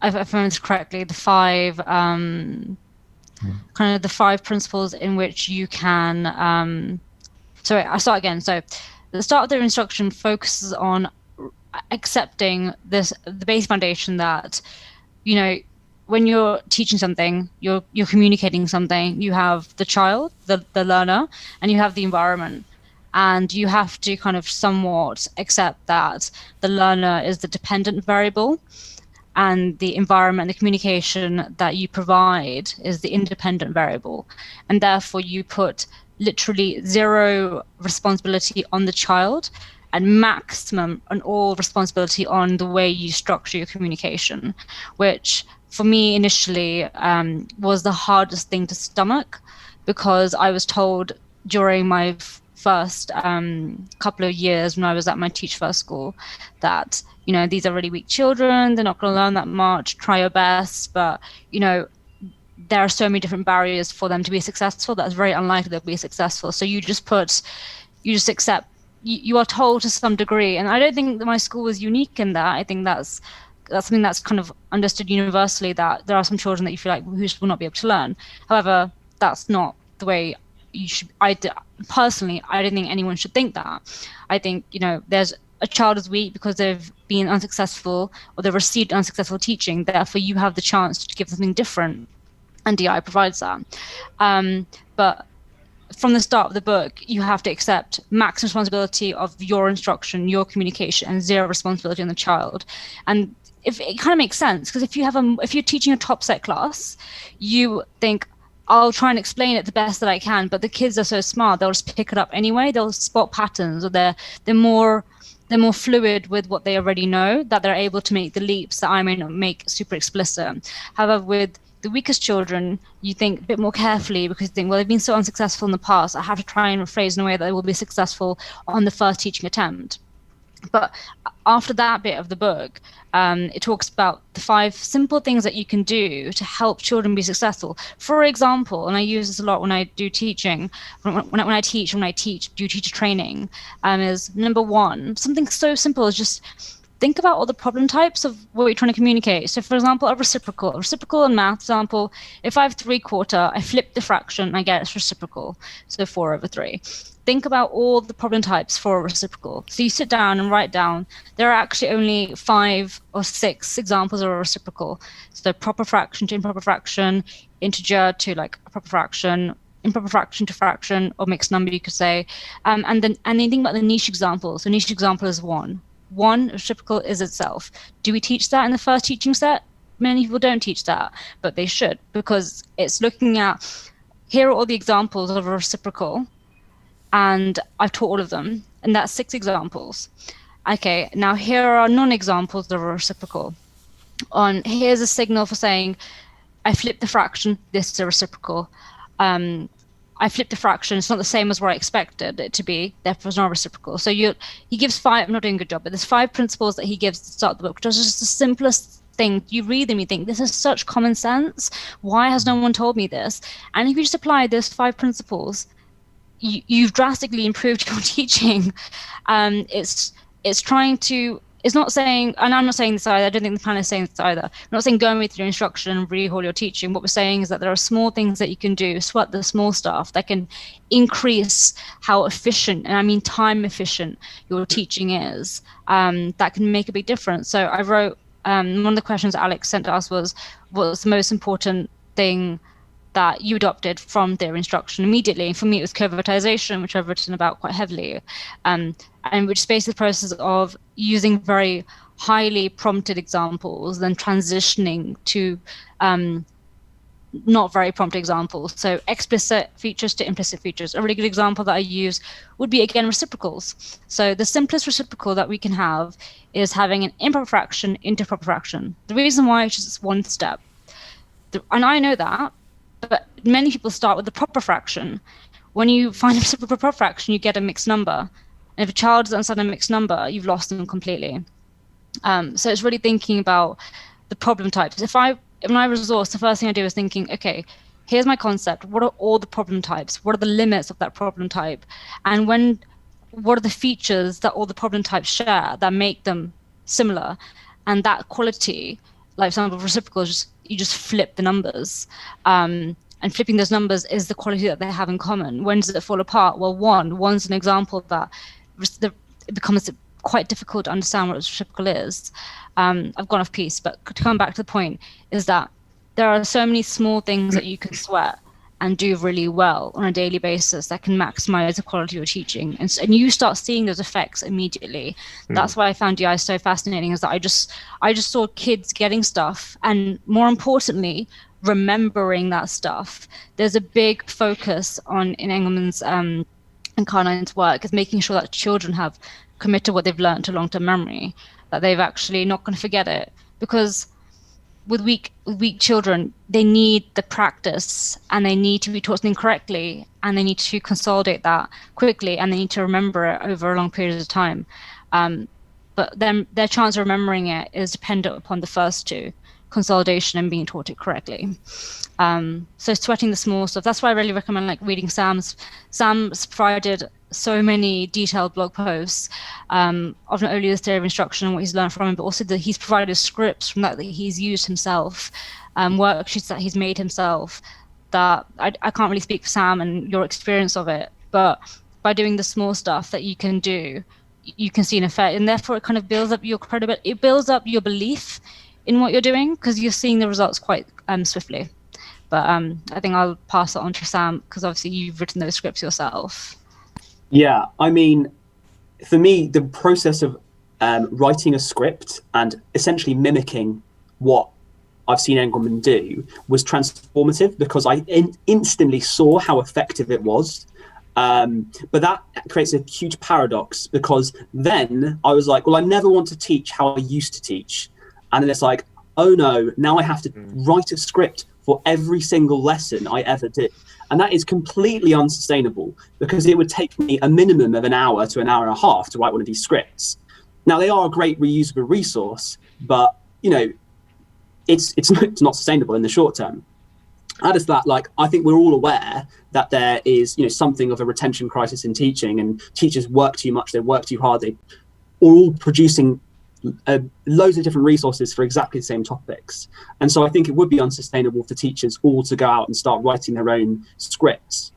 S6: if I remember this correctly, the 5 kind of the 5 principles in which you can, sorry, I'll start again. So the start of their instruction focuses on accepting the basic foundation that, you know, when you're teaching something, you're communicating something, you have the child, the learner, and you have the environment. And you have to kind of somewhat accept that the learner is the dependent variable, and the environment, the communication that you provide is the independent variable. And therefore you put literally zero responsibility on the child and maximum and all responsibility on the way you structure your communication, which for me initially was the hardest thing to stomach, because I was told during my first couple of years when I was at my Teach First school that, these are really weak children, they're not going to learn that much, try your best, but, there are so many different barriers for them to be successful that's very unlikely they'll be successful. So you just accept, you are told to some degree. And I don't think that my school was unique in that. I think that's something that's kind of understood universally, that there are some children that you feel like who will not be able to learn. However, that's not the way you should. Personally, I don't think anyone should think that. I think, there's a child is weak because they've been unsuccessful or they've received unsuccessful teaching. Therefore, you have the chance to give something different, and DI provides that. But from the start of the book, you have to accept max responsibility of your instruction, your communication, and zero responsibility on the child. And if it kind of makes sense, because if you're teaching a top set class, you think, I'll try and explain it the best that I can, but the kids are so smart, they'll just pick it up anyway. They'll spot patterns, or they're more fluid with what they already know, that they're able to make the leaps that I may not make super explicit. However, with the weakest children, you think a bit more carefully, because you think, well, they've been so unsuccessful in the past, I have to try and rephrase in a way that they will be successful on the first teaching attempt. But after that bit of the book, it talks about the 5 simple things that you can do to help children be successful. For example, and I use this a lot when I do teaching, when I teach do teacher training, is number 1, something so simple as just think about all the problem types of what you're trying to communicate. So for example, a reciprocal in math example, if I have 3/4, I flip the fraction, I get it's reciprocal, so 4/3. Think about all the problem types for a reciprocal. So you sit down and write down, there are actually only 5 or 6 examples of a reciprocal. So proper fraction to improper fraction, integer to like a proper fraction, improper fraction to fraction, or mixed number, you could say. And then think about the niche example. So niche example is 1. 1 reciprocal is itself. Do we teach that in the first teaching set? Many people don't teach that, but they should, because it's looking at, here are all the examples of a reciprocal, and I've taught all of them, and that's 6 examples. Okay, now here are non-examples of a reciprocal. Here's a signal for saying, I flipped the fraction, this is a reciprocal. I flipped the fraction, it's not the same as what I expected it to be, therefore it's not reciprocal. So he gives 5, I'm not doing a good job, but there's 5 principles that he gives at the start of the book, which is just the simplest thing. You read them, you think, this is such common sense, why has no one told me this? And if you just apply those 5 principles, you've drastically improved your teaching. It's not saying, and I'm not saying this either, I don't think the plan is saying this either. I'm not saying go with your instruction and rehaul your teaching. What we're saying is that there are small things that you can do, sweat the small stuff, that can increase how efficient, and I mean time efficient, your teaching is. That can make a big difference. So I wrote, one of the questions Alex sent to us was, what's the most important thing that you adopted from their instruction immediately? And for me, it was covertization, which I've written about quite heavily, and which is basically the process of using very highly prompted examples, then transitioning to not very prompted examples. So explicit features to implicit features. A really good example that I use would be, again, reciprocals. So the simplest reciprocal that we can have is having an improper fraction into proper fraction. The reason why is just 1 step. And I know that, but many people start with the proper fraction. When you find a reciprocal proper fraction, you get a mixed number. And if a child doesn't understand a mixed number, you've lost them completely. So it's really thinking about the problem types. When I resource, the first thing I do is thinking, okay, here's my concept. What are all the problem types? What are the limits of that problem type? And what are the features that all the problem types share that make them similar? And that quality, like for example, reciprocals, you just flip the numbers. And flipping those numbers is the quality that they have in common. When does it fall apart? Well, one's an example that it becomes quite difficult to understand what a reciprocal is. I've gone off piece, but to come back to the point is that there are so many small things that you can sweat and do really well on a daily basis that can maximize the quality of your teaching. And you start seeing those effects immediately. That's why I found DI so fascinating, is that I just saw kids getting stuff, and more importantly, remembering that stuff. There's a big focus in Engelmann's and Carnine's work, is making sure that children have committed what they've learned to long-term memory, that they've actually not going to forget it. Because with weak children, they need the practice, and they need to be taught something correctly, and they need to consolidate that quickly, and they need to remember it over a long period of time. But then their chance of remembering it is dependent upon the first two, consolidation and being taught it correctly. So sweating the small stuff. That's why I really recommend reading Sam's provided so many detailed blog posts of not only the theory of instruction and what he's learned from it, but also that he's provided scripts from that he's used himself, worksheets that he's made himself. That I can't really speak for Sam and your experience of it, but by doing the small stuff that you can do, you can see an effect, and therefore it kind of builds up your credibility. It builds up your belief in what you're doing, because you're seeing the results quite swiftly. But I think I'll pass it on to Sam, because obviously you've written those scripts yourself.
S5: Yeah, I mean, for me, the process of writing a script and essentially mimicking what I've seen Engelmann do was transformative, because I instantly saw how effective it was. But that creates a huge paradox, because then I was like, well, I never want to teach how I used to teach. And then it's like, oh no, now I have to write a script for every single lesson I ever did. And that is completely unsustainable, because it would take me a minimum of an hour to an hour and a half to write one of these scripts. Now, they are a great reusable resource, but it's not sustainable in the short term. Add to that, I think we're all aware that there is, something of a retention crisis in teaching, and teachers work too much, they work too hard, they are all producing loads of different resources for exactly the same topics. And so I think it would be unsustainable for teachers all to go out and start writing their own scripts.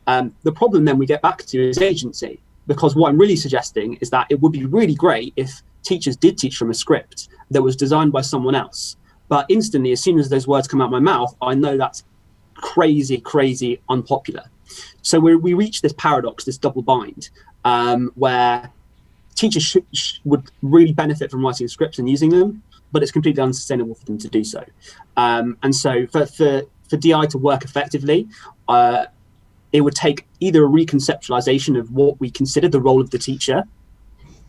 S5: The problem then we get back to is agency, because what I'm really suggesting is that it would be really great if teachers did teach from a script that was designed by someone else. But instantly, as soon as those words come out of my mouth, I know that's crazy unpopular. So we reach this paradox, this double bind, where teachers would really benefit from writing scripts and using them, but it's completely unsustainable for them to do so. And so for DI to work effectively, it would take either a reconceptualization of what we consider the role of the teacher,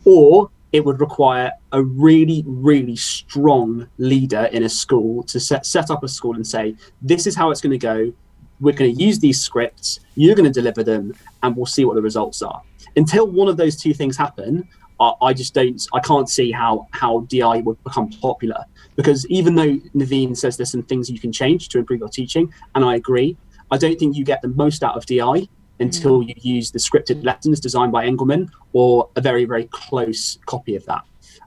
S5: or it would require a really strong leader in a school to set up a school and say, this is how it's going to go. We're going to use these scripts, you're going to deliver them, and we'll see what the results are. Until one of those two things happen, I can't see how DI would become popular, because even though Naveen says there's some things you can change to improve your teaching, and I agree, I don't think you get the most out of DI until you use the scripted lessons designed by Engelmann, or a very close copy of that.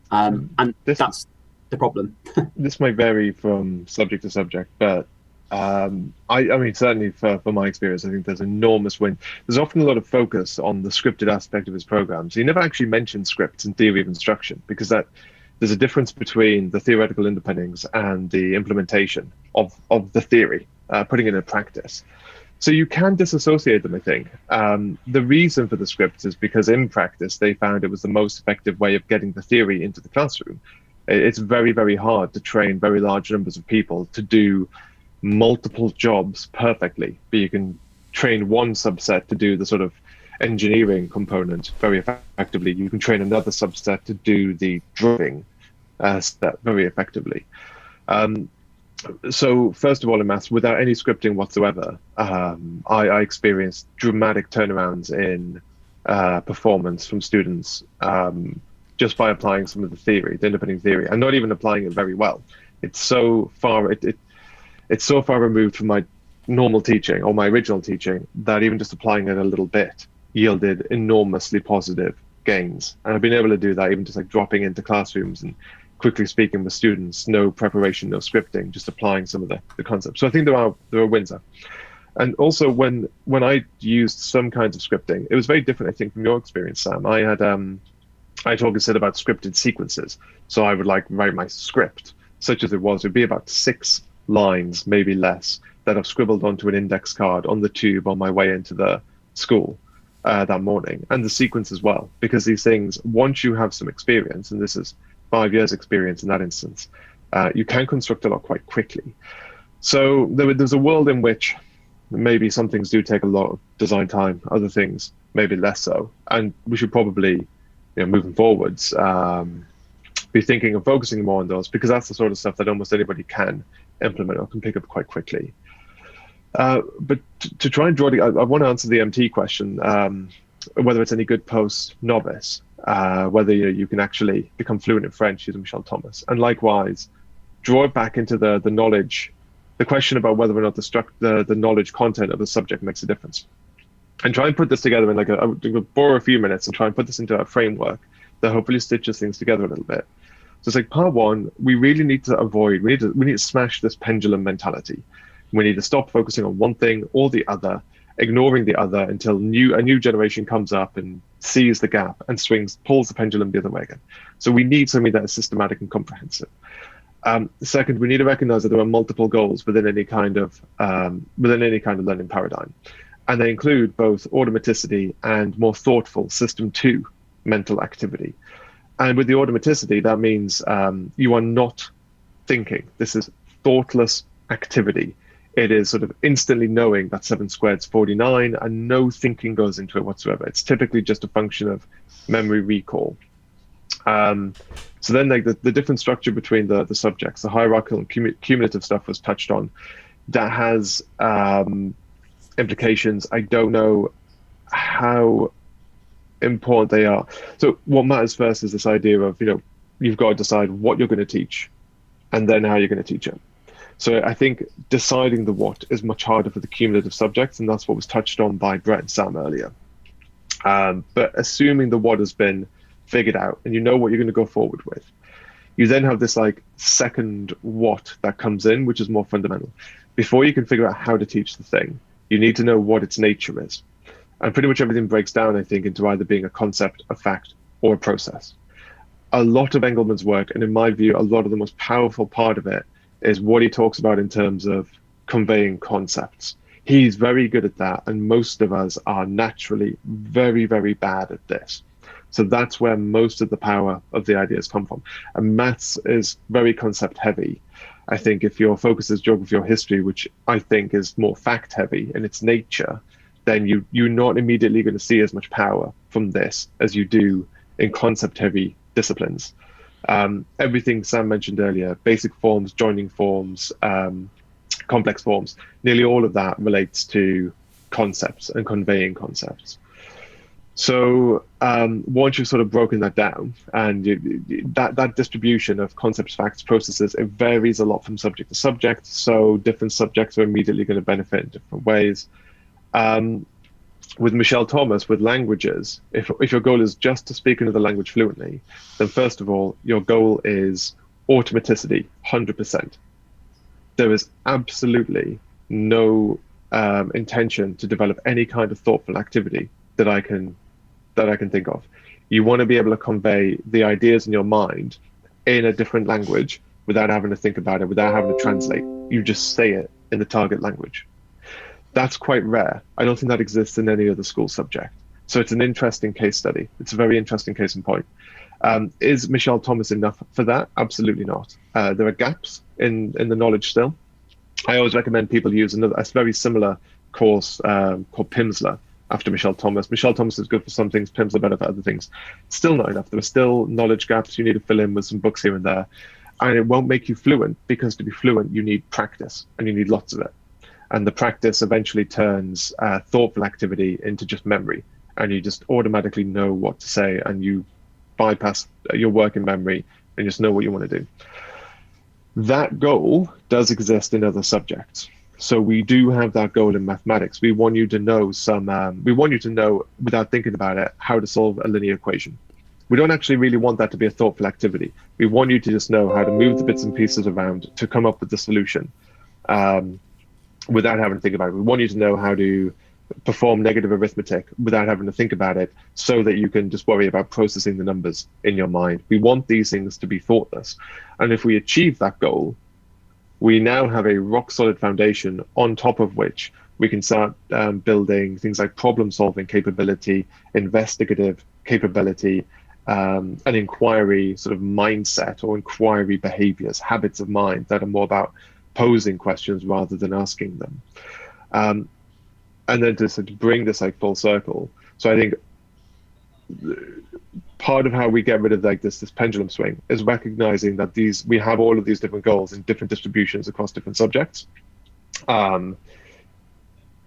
S5: And that's the problem.
S3: This might vary from subject to subject, but I mean, certainly for my experience, I think there's enormous win. There's often a lot of focus on the scripted aspect of his program. So he never actually mentioned scripts in theory of instruction, because there's a difference between the theoretical underpinnings and the implementation of the theory, putting it in practice. So you can disassociate them, I think. The reason for the scripts is because in practice, they found it was the most effective way of getting the theory into the classroom. It's very hard to train very large numbers of people to do multiple jobs perfectly, but you can train one subset to do the sort of engineering component very effectively. You can train another subset to do the drawing step very effectively. So first of all, in maths, without any scripting whatsoever, I experienced dramatic turnarounds in performance from students just by applying some of the theory, the underpinning theory, and not even applying it very well. It's so far it's so far removed from my normal teaching or my original teaching that even just applying it a little bit yielded enormously positive gains. And I've been able to do that even just dropping into classrooms and quickly speaking with students, no preparation, no scripting, just applying some of the concepts. So I think there are wins there. And also when I used some kinds of scripting, it was very different, I think, from your experience, Sam. I talk instead about scripted sequences. So I would write my script, such as it would be about 6 lines, maybe less, that I've scribbled onto an index card on the tube on my way into the school that morning, and the sequence as well, because these things, once you have some experience, and this is 5 years experience in that instance, you can construct a lot quite quickly. So there's a world in which maybe some things do take a lot of design time, other things maybe less so, and we should probably, moving forwards, be thinking of focusing more on those, because that's the sort of stuff that almost anybody can implement or can pick up quite quickly. But to try and draw I want to answer the MT question, whether it's any good post-novice, whether you can actually become fluent in French using Michel Thomas, and likewise draw it back into the knowledge, the question about whether or not the knowledge content of the subject makes a difference, and try and put this together in I would borrow a few minutes and try and put this into a framework that hopefully stitches things together a little bit. So it's like part one, we really need to avoid, we need to smash this pendulum mentality. We need to stop focusing on one thing or the other, ignoring the other until a new generation comes up and sees the gap and pulls the pendulum the other way again. So we need something that is systematic and comprehensive. Second, we need to recognize that there are multiple goals within any kind of learning paradigm, and they include both automaticity and more thoughtful system 2 mental activity. And with the automaticity, that means you are not thinking. This is thoughtless activity. It is sort of instantly knowing that 7 squared is 49, and no thinking goes into it whatsoever. It's typically just a function of memory recall. So then the different structure between the subjects, the hierarchical and cumulative stuff was touched on. That has implications. I don't know how important they are. So what matters first is this idea of, you've got to decide what you're going to teach and then how you're going to teach it. So I think deciding the what is much harder for the cumulative subjects, and that's what was touched on by Brett and Sam earlier. But assuming the what has been figured out and you know what you're going to go forward with, you then have this second what that comes in, which is more fundamental. Before you can figure out how to teach the thing, you need to know what its nature is. And pretty much everything breaks down, I think, into either being a concept, a fact, or a process. A lot of Engelmann's work, and in my view, a lot of the most powerful part of it, is what he talks about in terms of conveying concepts. He's very good at that, and most of us are naturally very, very bad at this. So that's where most of the power of the ideas come from. And maths is very concept heavy. I think if your focus is geography or history, which I think is more fact heavy in its nature, then you're not immediately going to see as much power from this as you do in concept heavy disciplines. Everything Sam mentioned earlier, basic forms, joining forms, complex forms, nearly all of that relates to concepts and conveying concepts. So once you've sort of broken that down, and that distribution of concepts, facts, processes, it varies a lot from subject to subject. So different subjects are immediately going to benefit in different ways. With Michel Thomas, with languages, if your goal is just to speak another language fluently, then first of all, your goal is automaticity, 100%. There is absolutely no intention to develop any kind of thoughtful activity that I can think of. You want to be able to convey the ideas in your mind in a different language without having to think about it, without having to translate. You just say it in the target language. That's quite rare. I don't think that exists in any other school subject. So it's an interesting case study. It's a very interesting case in point. Is Michel Thomas enough for that? Absolutely not. There are gaps in the knowledge still. I always recommend people use a very similar course called Pimsleur after Michel Thomas. Michel Thomas is good for some things, Pimsleur better for other things. Still not enough. There are still knowledge gaps you need to fill in with some books here and there. And it won't make you fluent, because to be fluent, you need practice, and you need lots of it. And the practice eventually turns thoughtful activity into just memory, and you just automatically know what to say, and you bypass your working memory and just know what you want to do. That goal does exist in other subjects. So we do have that goal in mathematics. We want you to know without thinking about it, how to solve a linear equation. We don't actually really want that to be a thoughtful activity. We want you to just know how to move the bits and pieces around to come up with the solution. Without having to think about it. We want you to know how to perform negative arithmetic without having to think about it, so that you can just worry about processing the numbers in your mind. We want these things to be thoughtless. And if we achieve that goal, we now have a rock solid foundation on top of which we can start building things like problem solving capability, investigative capability, an inquiry sort of mindset or inquiry behaviors, habits of mind that are more about posing questions rather than asking them. And then to sort of bring this like full circle. So I think part of how we get rid of like this pendulum swing is recognizing that we have all of these different goals in different distributions across different subjects.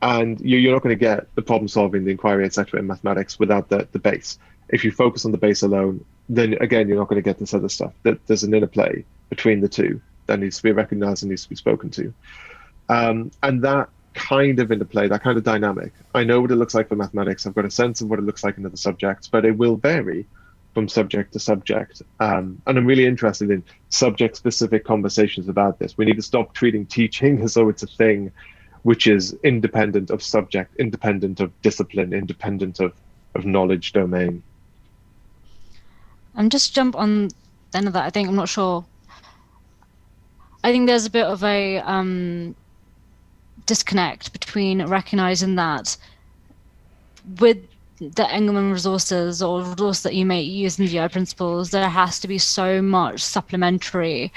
S3: And you're not going to get the problem solving, the inquiry, etc. in mathematics without the base. If you focus on the base alone, then again, you're not going to get this other stuff. There's an interplay between the two that needs to be recognized and needs to be spoken to. And that kind of interplay, that kind of dynamic, I know what it looks like for mathematics. I've got a sense of what it looks like in other subjects, but it will vary from subject to subject. And I'm really interested in subject-specific conversations about this. We need to stop treating teaching as though it's a thing which is independent of subject, independent of discipline, independent of knowledge domain.
S6: Just jump on the end of that. I think, I'm not sure. I think there's a bit of a disconnect between recognizing that with the Engelmann resources or resources that you may use in GI principles, there has to be so much supplementary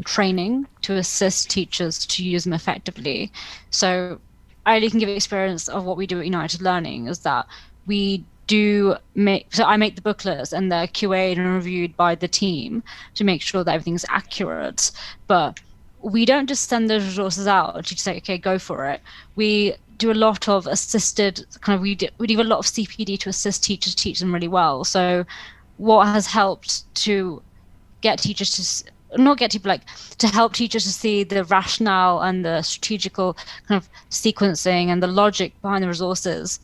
S6: training to assist teachers to use them effectively. So I only can give experience of what we do at United Learning is that we do I make the booklets and they're QA'd and reviewed by the team to make sure that everything's accurate. But we don't just send those resources out to say, okay, go for it. We do a lot of assisted we do a lot of CPD to assist teachers to teach them really well. So what has helped to get teachers to help teachers to see the rationale and the strategical kind of sequencing and the logic behind the resources.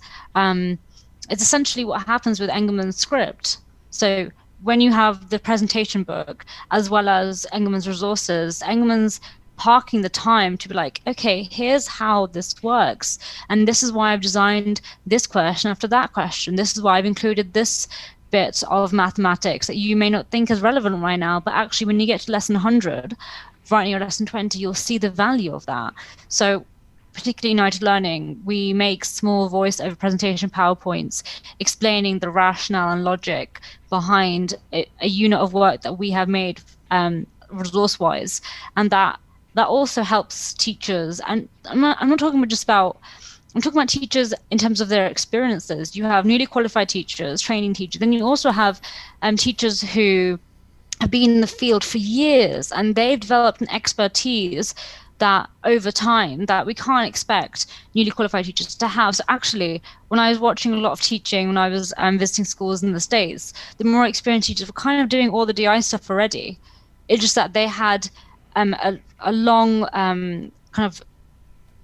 S6: It's essentially what happens with Engelmann's script. So when you have the presentation book, as well as Engelmann's resources, Engelmann's parking the time to be like, okay, here's how this works. And this is why I've designed this question after that question. This is why I've included this bit of mathematics that you may not think is relevant right now, but actually when you get to lesson 100, writing your lesson 20, you'll see the value of that. So particularly United Learning, we make small voice over presentation PowerPoints explaining the rationale and logic behind a unit of work that we have made resource-wise, and that also helps teachers. And I'm not talking about I'm talking about teachers in terms of their experiences. You have newly qualified teachers, training teachers, then you also have teachers who have been in the field for years and they've developed an expertise that over time that we can't expect newly qualified teachers to have. So actually, when I was watching a lot of teaching, when I was visiting schools in the States, the more experienced teachers were kind of doing all the DI stuff already. It's just that they had a long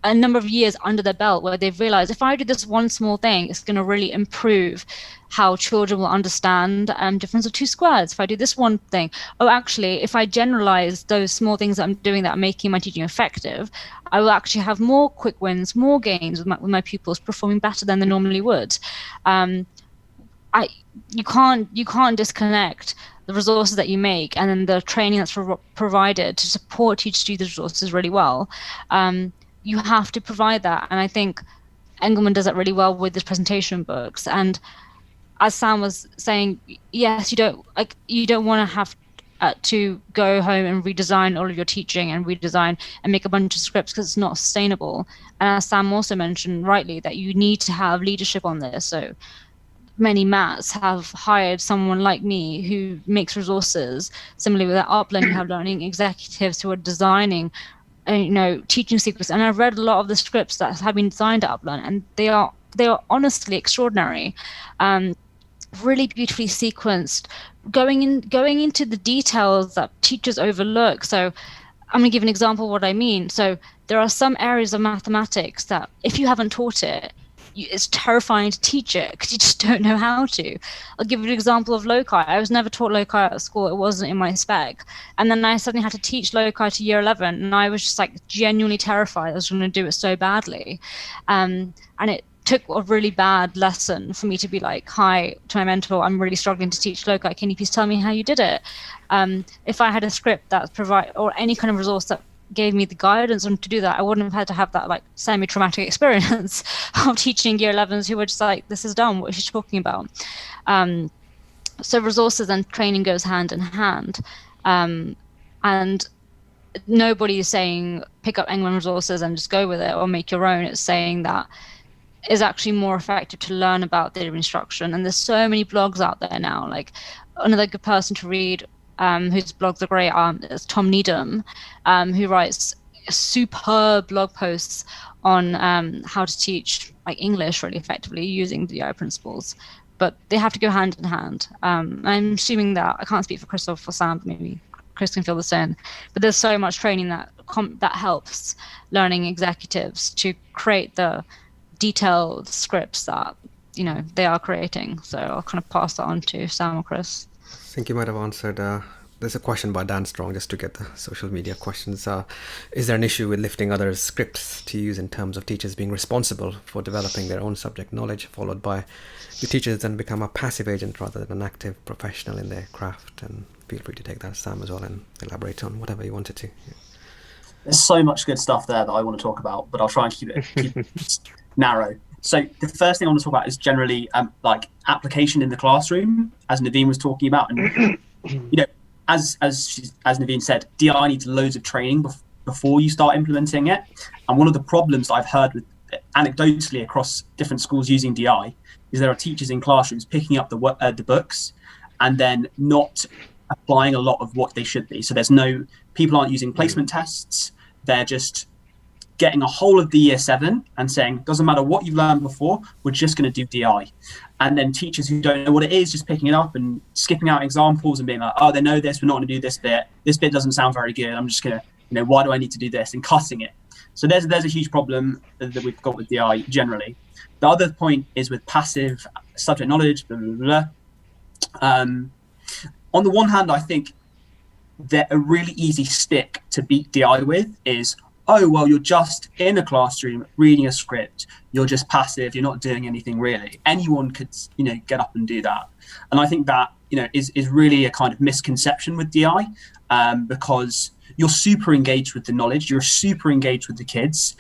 S6: a number of years under their belt where they've realized if I do this one small thing, it's going to really improve how children will understand difference of two squares. If I do this one thing, actually, if I generalize those small things that I'm doing that are making my teaching effective, I will actually have more quick wins, more gains with my pupils performing better than they normally would. You can't disconnect the resources that you make and then the training that's provided to support teachers to do the resources really well. You have to provide that, and I think Engelmann does that really well with his presentation books. And as Sam was saying, yes, you don't want to have to go home and redesign all of your teaching and redesign and make a bunch of scripts because it's not sustainable. And as Sam also mentioned rightly, that you need to have leadership on this. So many MATs have hired someone like me who makes resources. Similarly with Upland, you have learning executives who are designing teaching sequence, and I've read a lot of the scripts that have been designed at Upland, and they are honestly extraordinary, really beautifully sequenced, going into the details that teachers overlook. So I'm going to give an example of what I mean. So there are some areas of mathematics that if you haven't taught it, it's terrifying to teach it because you just don't know how to. I'll give you an example of loci. I was never taught loci at school. It wasn't in my spec. And then I suddenly had to teach loci to year 11. And I was just like genuinely terrified I was going to do it so badly. And it took a really bad lesson for me to be like, hi, to my mentor, I'm really struggling to teach loci. Can you please tell me how you did it? If I had a script that or any kind of resource that gave me the guidance on to do that, I wouldn't have had to have that like semi-traumatic experience of teaching year 11s who were just like, this is dumb, what is she talking about? So resources and training goes hand in hand. And nobody is saying pick up Engelmann resources and just go with it or make your own. It's saying that is actually more effective to learn about theory of instruction. And there's so many blogs out there now. Like another good person to read, whose blogs are great, is Tom Needham, who writes superb blog posts on how to teach like English really effectively using DI principles. But they have to go hand in hand. I'm assuming that, I can't speak for Chris or for Sam, but maybe Chris can feel the same. But there's so much training that helps learning executives to create the detailed scripts that they are creating. So I'll kind of pass that on to Sam or Chris.
S1: I think you might have answered. There's a question by Dan Strong, just to get the social media questions. Is there an issue with lifting others' scripts to use in terms of teachers being responsible for developing their own subject knowledge, followed by the teachers then become a passive agent rather than an active professional in their craft? And feel free to take that, Sam, as well, and elaborate on whatever you wanted to. Yeah.
S5: There's so much good stuff there that I want to talk about, but I'll try and keep it narrow. So the first thing I want to talk about is generally like application in the classroom, as Naveen was talking about. And as Naveen said, DI needs loads of training before you start implementing it. And one of the problems I've heard with anecdotally across different schools using DI is there are teachers in classrooms picking up the books and then not applying a lot of what they should be. So people aren't using placement tests. They're just getting a whole of the year 7 and saying, doesn't matter what you've learned before, we're just going to do DI. And then teachers who don't know what it is, just picking it up and skipping out examples and being like, oh, they know this, we're not going to do this bit. This bit doesn't sound very good. I'm just going to, why do I need to do this? And cutting it. So there's a huge problem that we've got with DI generally. The other point is with passive subject knowledge, blah, blah, blah. On the one hand, I think that a really easy stick to beat DI with is, oh, well, you're just in a classroom reading a script. You're just passive. You're not doing anything really. Anyone could, get up and do that. And I think that, is really a kind of misconception with DI because you're super engaged with the knowledge. You're super engaged with the kids.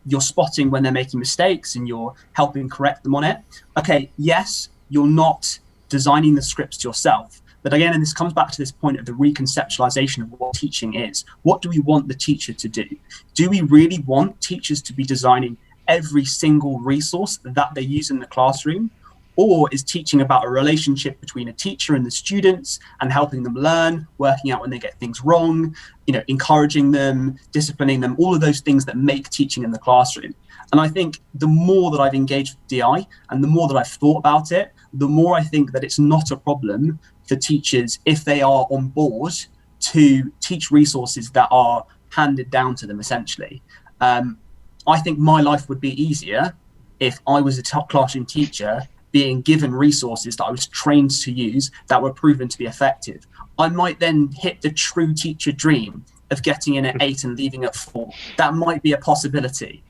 S5: You're spotting when they're making mistakes and you're helping correct them on it. Okay, yes, you're not designing the scripts yourself. But again, and this comes back to this point of the reconceptualization of what teaching is. What do we want the teacher to do? Do we really want teachers to be designing every single resource that they use in the classroom? Or is teaching about a relationship between a teacher and the students and helping them learn, working out when they get things wrong, encouraging them, disciplining them, all of those things that make teaching in the classroom? And I think the more that I've engaged with DI and the more that I've thought about it, the more I think that it's not a problem for teachers if they are on board to teach resources that are handed down to them, essentially. I think my life would be easier if I was a top classroom teacher being given resources that I was trained to use that were proven to be effective. I might then hit the true teacher dream of getting in at 8 and leaving at 4. That might be a possibility.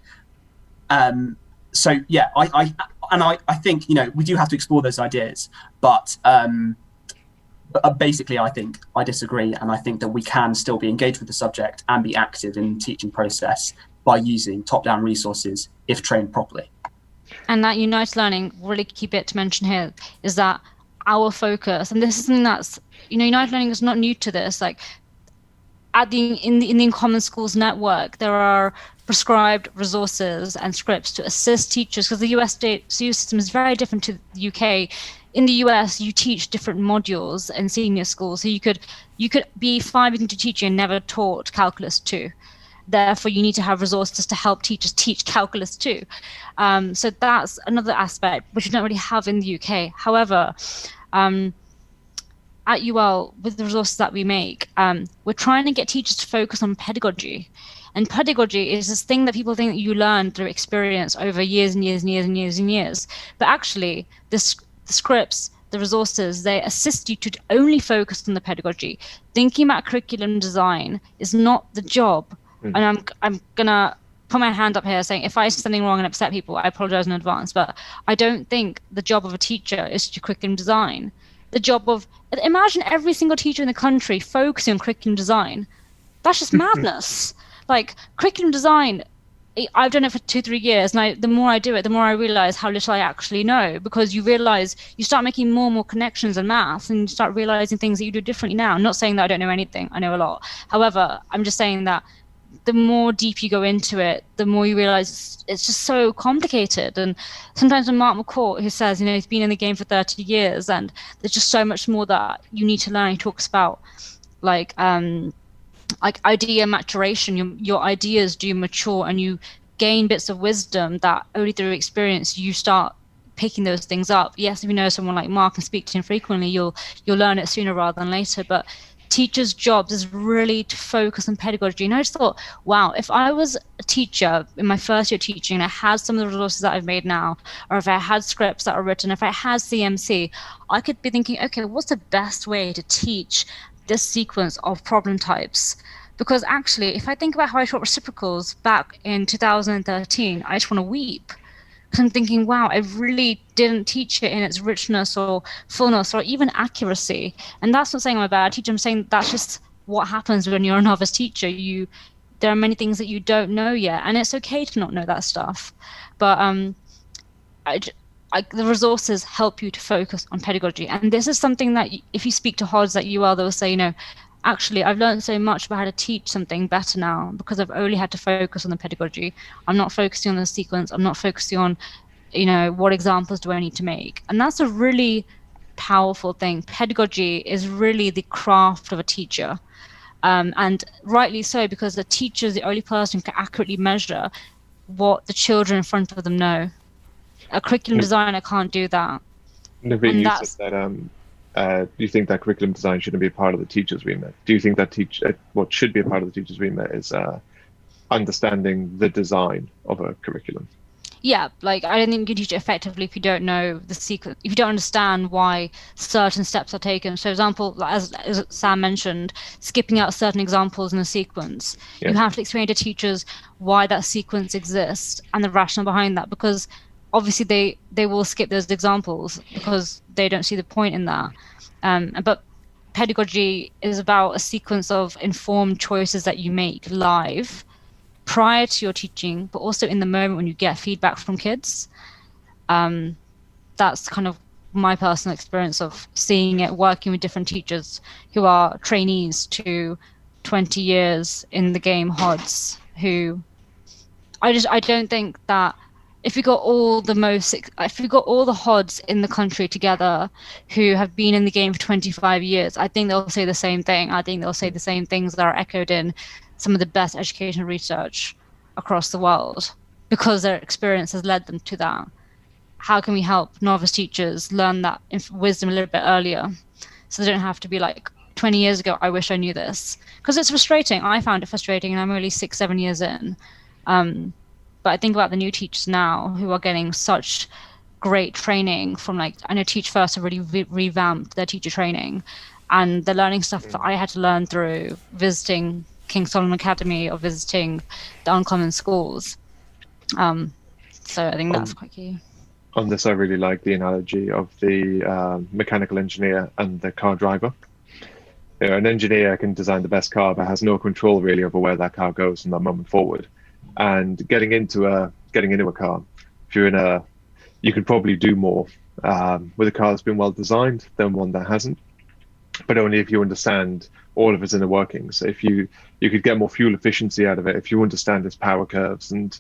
S5: So yeah, I think, we do have to explore those ideas, but basically I think I disagree, and I think that we can still be engaged with the subject and be active in the teaching process by using top-down resources if trained properly.
S6: And that United Learning, really key bit to mention here, is that our focus, and this is something that's, United Learning is not new to this, like in the Common Schools network, there are prescribed resources and scripts to assist teachers, because the US system is very different to the UK. In the US, you teach different modules in senior schools. So you could be 5 into teaching and never taught calculus 2. Therefore, you need to have resources to help teachers teach calculus 2. So that's another aspect which you don't really have in the UK. However, at UL, with the resources that we make, we're trying to get teachers to focus on pedagogy. And pedagogy is this thing that people think that you learn through experience over years and years and years and years and years. But actually, the scripts, the resources, they assist you to only focus on the pedagogy. Thinking about curriculum design is not the job. And I'm gonna put my hand up here saying if I say something wrong and upset people, I apologize in advance. But I don't think the job of a teacher is to curriculum design. The job of, imagine every single teacher in the country focusing on curriculum design. That's just madness. Like curriculum design, I've done it for 2-3 years, and the more I do it, the more I realize how little I actually know, because you realize you start making more and more connections in maths, and you start realizing things that you do differently now. I'm not saying that I don't know anything. I know a lot. However, I'm just saying that the more deep you go into it, the more you realize it's just so complicated. And sometimes when Mark McCourt, who says, he's been in the game for 30 years, and there's just so much more that you need to learn. He talks about like idea maturation. Your ideas do mature, and you gain bits of wisdom that only through experience you start picking those things up. Yes, if you know someone like Mark and speak to him frequently, you'll learn it sooner rather than later. But teachers' jobs is really to focus on pedagogy. And I just thought, wow, if I was a teacher in my first year teaching, and I had some of the resources that I've made now, or if I had scripts that are written, if I had CMC, I could be thinking, okay, what's the best way to teach this sequence of problem types? Because actually, if I think about how I taught reciprocals back in 2013, I just want to weep. Because I'm thinking, wow, I really didn't teach it in its richness or fullness or even accuracy. And that's not saying I'm a bad teacher. I'm saying that's just what happens when you're a novice teacher. There are many things that you don't know yet, and it's okay to not know that stuff. But the resources help you to focus on pedagogy. And this is something that if you speak to HODs at UL, they'll say, actually, I've learned so much about how to teach something better now because I've only had to focus on the pedagogy. I'm not focusing on the sequence. I'm not focusing on, what examples do I need to make? And that's a really powerful thing. Pedagogy is really the craft of a teacher. And rightly so, because the teacher is the only person who can accurately measure what the children in front of them know. A curriculum designer can't do that.
S3: Naveen, you said that do you think that curriculum design shouldn't be a part of the teacher's remit? Do you think that what should be a part of the teacher's remit is understanding the design of a curriculum?
S6: Yeah, I don't think you can teach it effectively if you don't know the sequence, if you don't understand why certain steps are taken. So, for example, as Sam mentioned, skipping out certain examples in a sequence. Yeah. You have to explain to teachers why that sequence exists and the rationale behind that, because obviously they will skip those examples because they don't see the point in that. But pedagogy is about a sequence of informed choices that you make live prior to your teaching, but also in the moment when you get feedback from kids. That's kind of my personal experience of seeing it, working with different teachers who are trainees to 20 years in the game HODs, who I don't think that if we got all the HODs in the country together who have been in the game for 25 years, I think they'll say the same thing. I think they'll say the same things that are echoed in some of the best educational research across the world, because their experience has led them to that. How can we help novice teachers learn that wisdom a little bit earlier, so they don't have to be like, 20 years ago, I wish I knew this? Because it's frustrating. I found it frustrating, and I'm only 6-7 years in. But I think about the new teachers now who are getting such great training from, I know Teach First have really revamped their teacher training, and they're learning stuff that I had to learn through visiting King Solomon Academy or visiting the Uncommon schools. So I think that's quite key.
S3: On this, I really like the analogy of the mechanical engineer and the car driver. An engineer can design the best car, but has no control really over where that car goes from that moment forward. And getting into a car, if you're you could probably do more with a car that's been well designed than one that hasn't, but only if you understand all of its inner workings. If you could get more fuel efficiency out of it if you understand its power curves and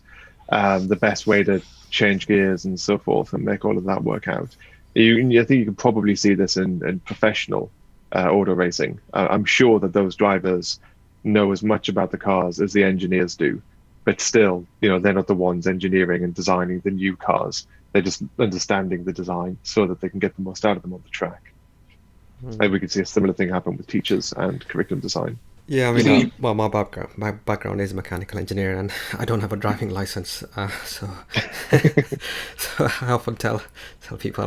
S3: the best way to change gears and so forth and make all of that work out. I think you can probably see this in professional auto racing. I'm sure that those drivers know as much about the cars as the engineers do. But still, they're not the ones engineering and designing the new cars. They're just understanding the design so that they can get the most out of them on the track. Maybe we could see a similar thing happen with teachers and curriculum design.
S1: Yeah, I mean, my background is mechanical engineering, and I don't have a driving license, so I often tell people,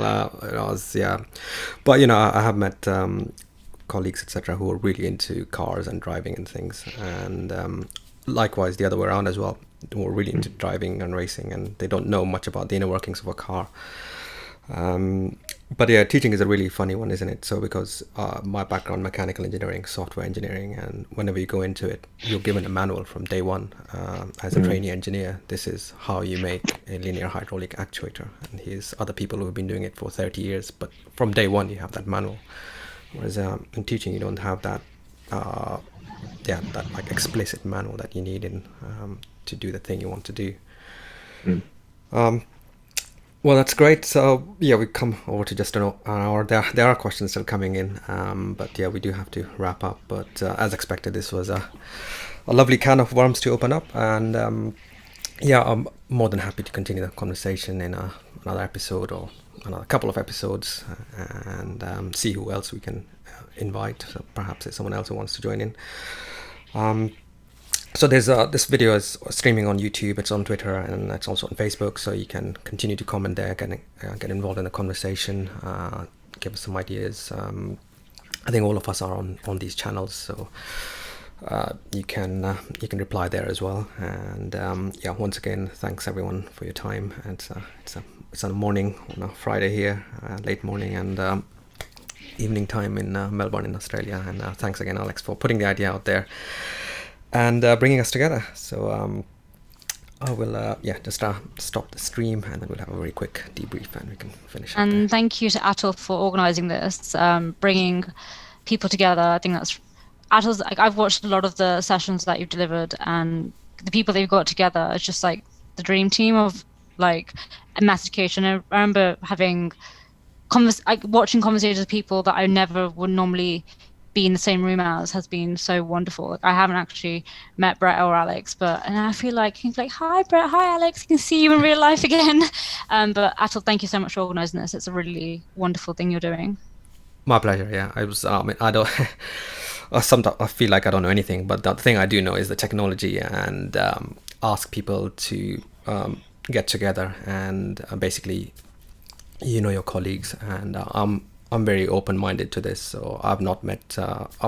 S1: but I have met colleagues, etc., who are really into cars and driving and things, and likewise the other way around as well, who are really into driving and racing, and they don't know much about the inner workings of a car. But yeah, teaching is a really funny one, isn't it? So because my background, mechanical engineering, software engineering, and whenever you go into it, you're given a manual from day one as a trainee engineer. This is how you make a linear hydraulic actuator. And here's other people who have been doing it for 30 years. But from day one, you have that manual. Whereas in teaching, you don't have that, that like explicit manual that you need in to do the thing you want to do. Well, that's great. So yeah, we come over to just an hour. There are questions still coming in, but yeah, we do have to wrap up. But as expected, this was a lovely can of worms to open up, and yeah, I'm more than happy to continue the conversation in another episode or another couple of episodes, and see who else we can invite. So perhaps there's someone else who wants to join in. So there's this video is streaming on YouTube. It's on Twitter and it's also on Facebook. So you can continue to comment there, get involved in the conversation, give us some ideas. I think all of us are on these channels, so you can reply there as well. And yeah, once again, thanks everyone for your time. It's a morning on a Friday here, late morning and evening time in Melbourne in Australia. And thanks again, Alex, for putting the idea out there and bringing us together. So I will just stop the stream, and then we'll have a very quick debrief and we can finish.
S6: And thank you to Atul for organising this, bringing people together. I think that's Atul's. Like, I've watched a lot of the sessions that you've delivered, and the people that you've got together. It's just like the dream team of like a mass education. I remember having watching conversations with people that I never would normally be in the same room as has been so wonderful. Like, I haven't actually met Brett or Alex, and I feel like he's like, hi Brett, hi Alex, I can see you in real life again. But Atul, thank you so much for organising this. It's a really wonderful thing you're doing.
S1: My pleasure. Yeah, I don't. Sometimes I feel like I don't know anything, but the thing I do know is the technology, and ask people to get together and basically, your colleagues, and I'm very open-minded to this. So I've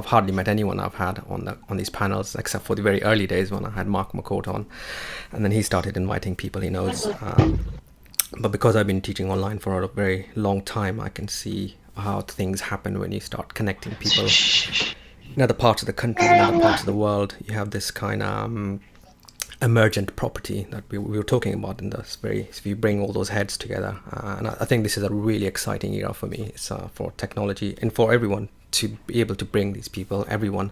S1: hardly met anyone I've had on these panels, except for the very early days when I had Mark McCourt on, and then he started inviting people he knows. But because I've been teaching online for a very long time, I can see how things happen when you start connecting people in other parts of the country, in other parts of the world. You have this kind of emergent property that we were talking about in this if you bring all those heads together, and I think this is a really exciting era for me. It's for technology and for everyone to be able to bring these people, everyone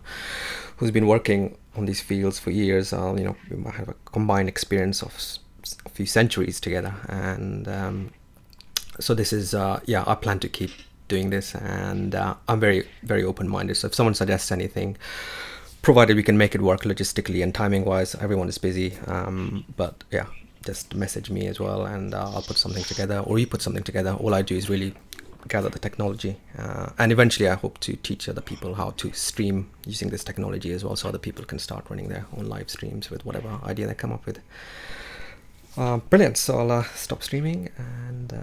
S1: who's been working on these fields for years. We might have a combined experience of a few centuries together, and so this is I plan to keep doing this, and I'm very, very open-minded. So if someone suggests anything, provided we can make it work logistically and timing wise, everyone is busy, but yeah, just message me as well, and I'll put something together, or you put something together. All I do is really gather the technology, and eventually I hope to teach other people how to stream using this technology as well, so other people can start running their own live streams with whatever idea they come up with. Brilliant. So I'll stop streaming, and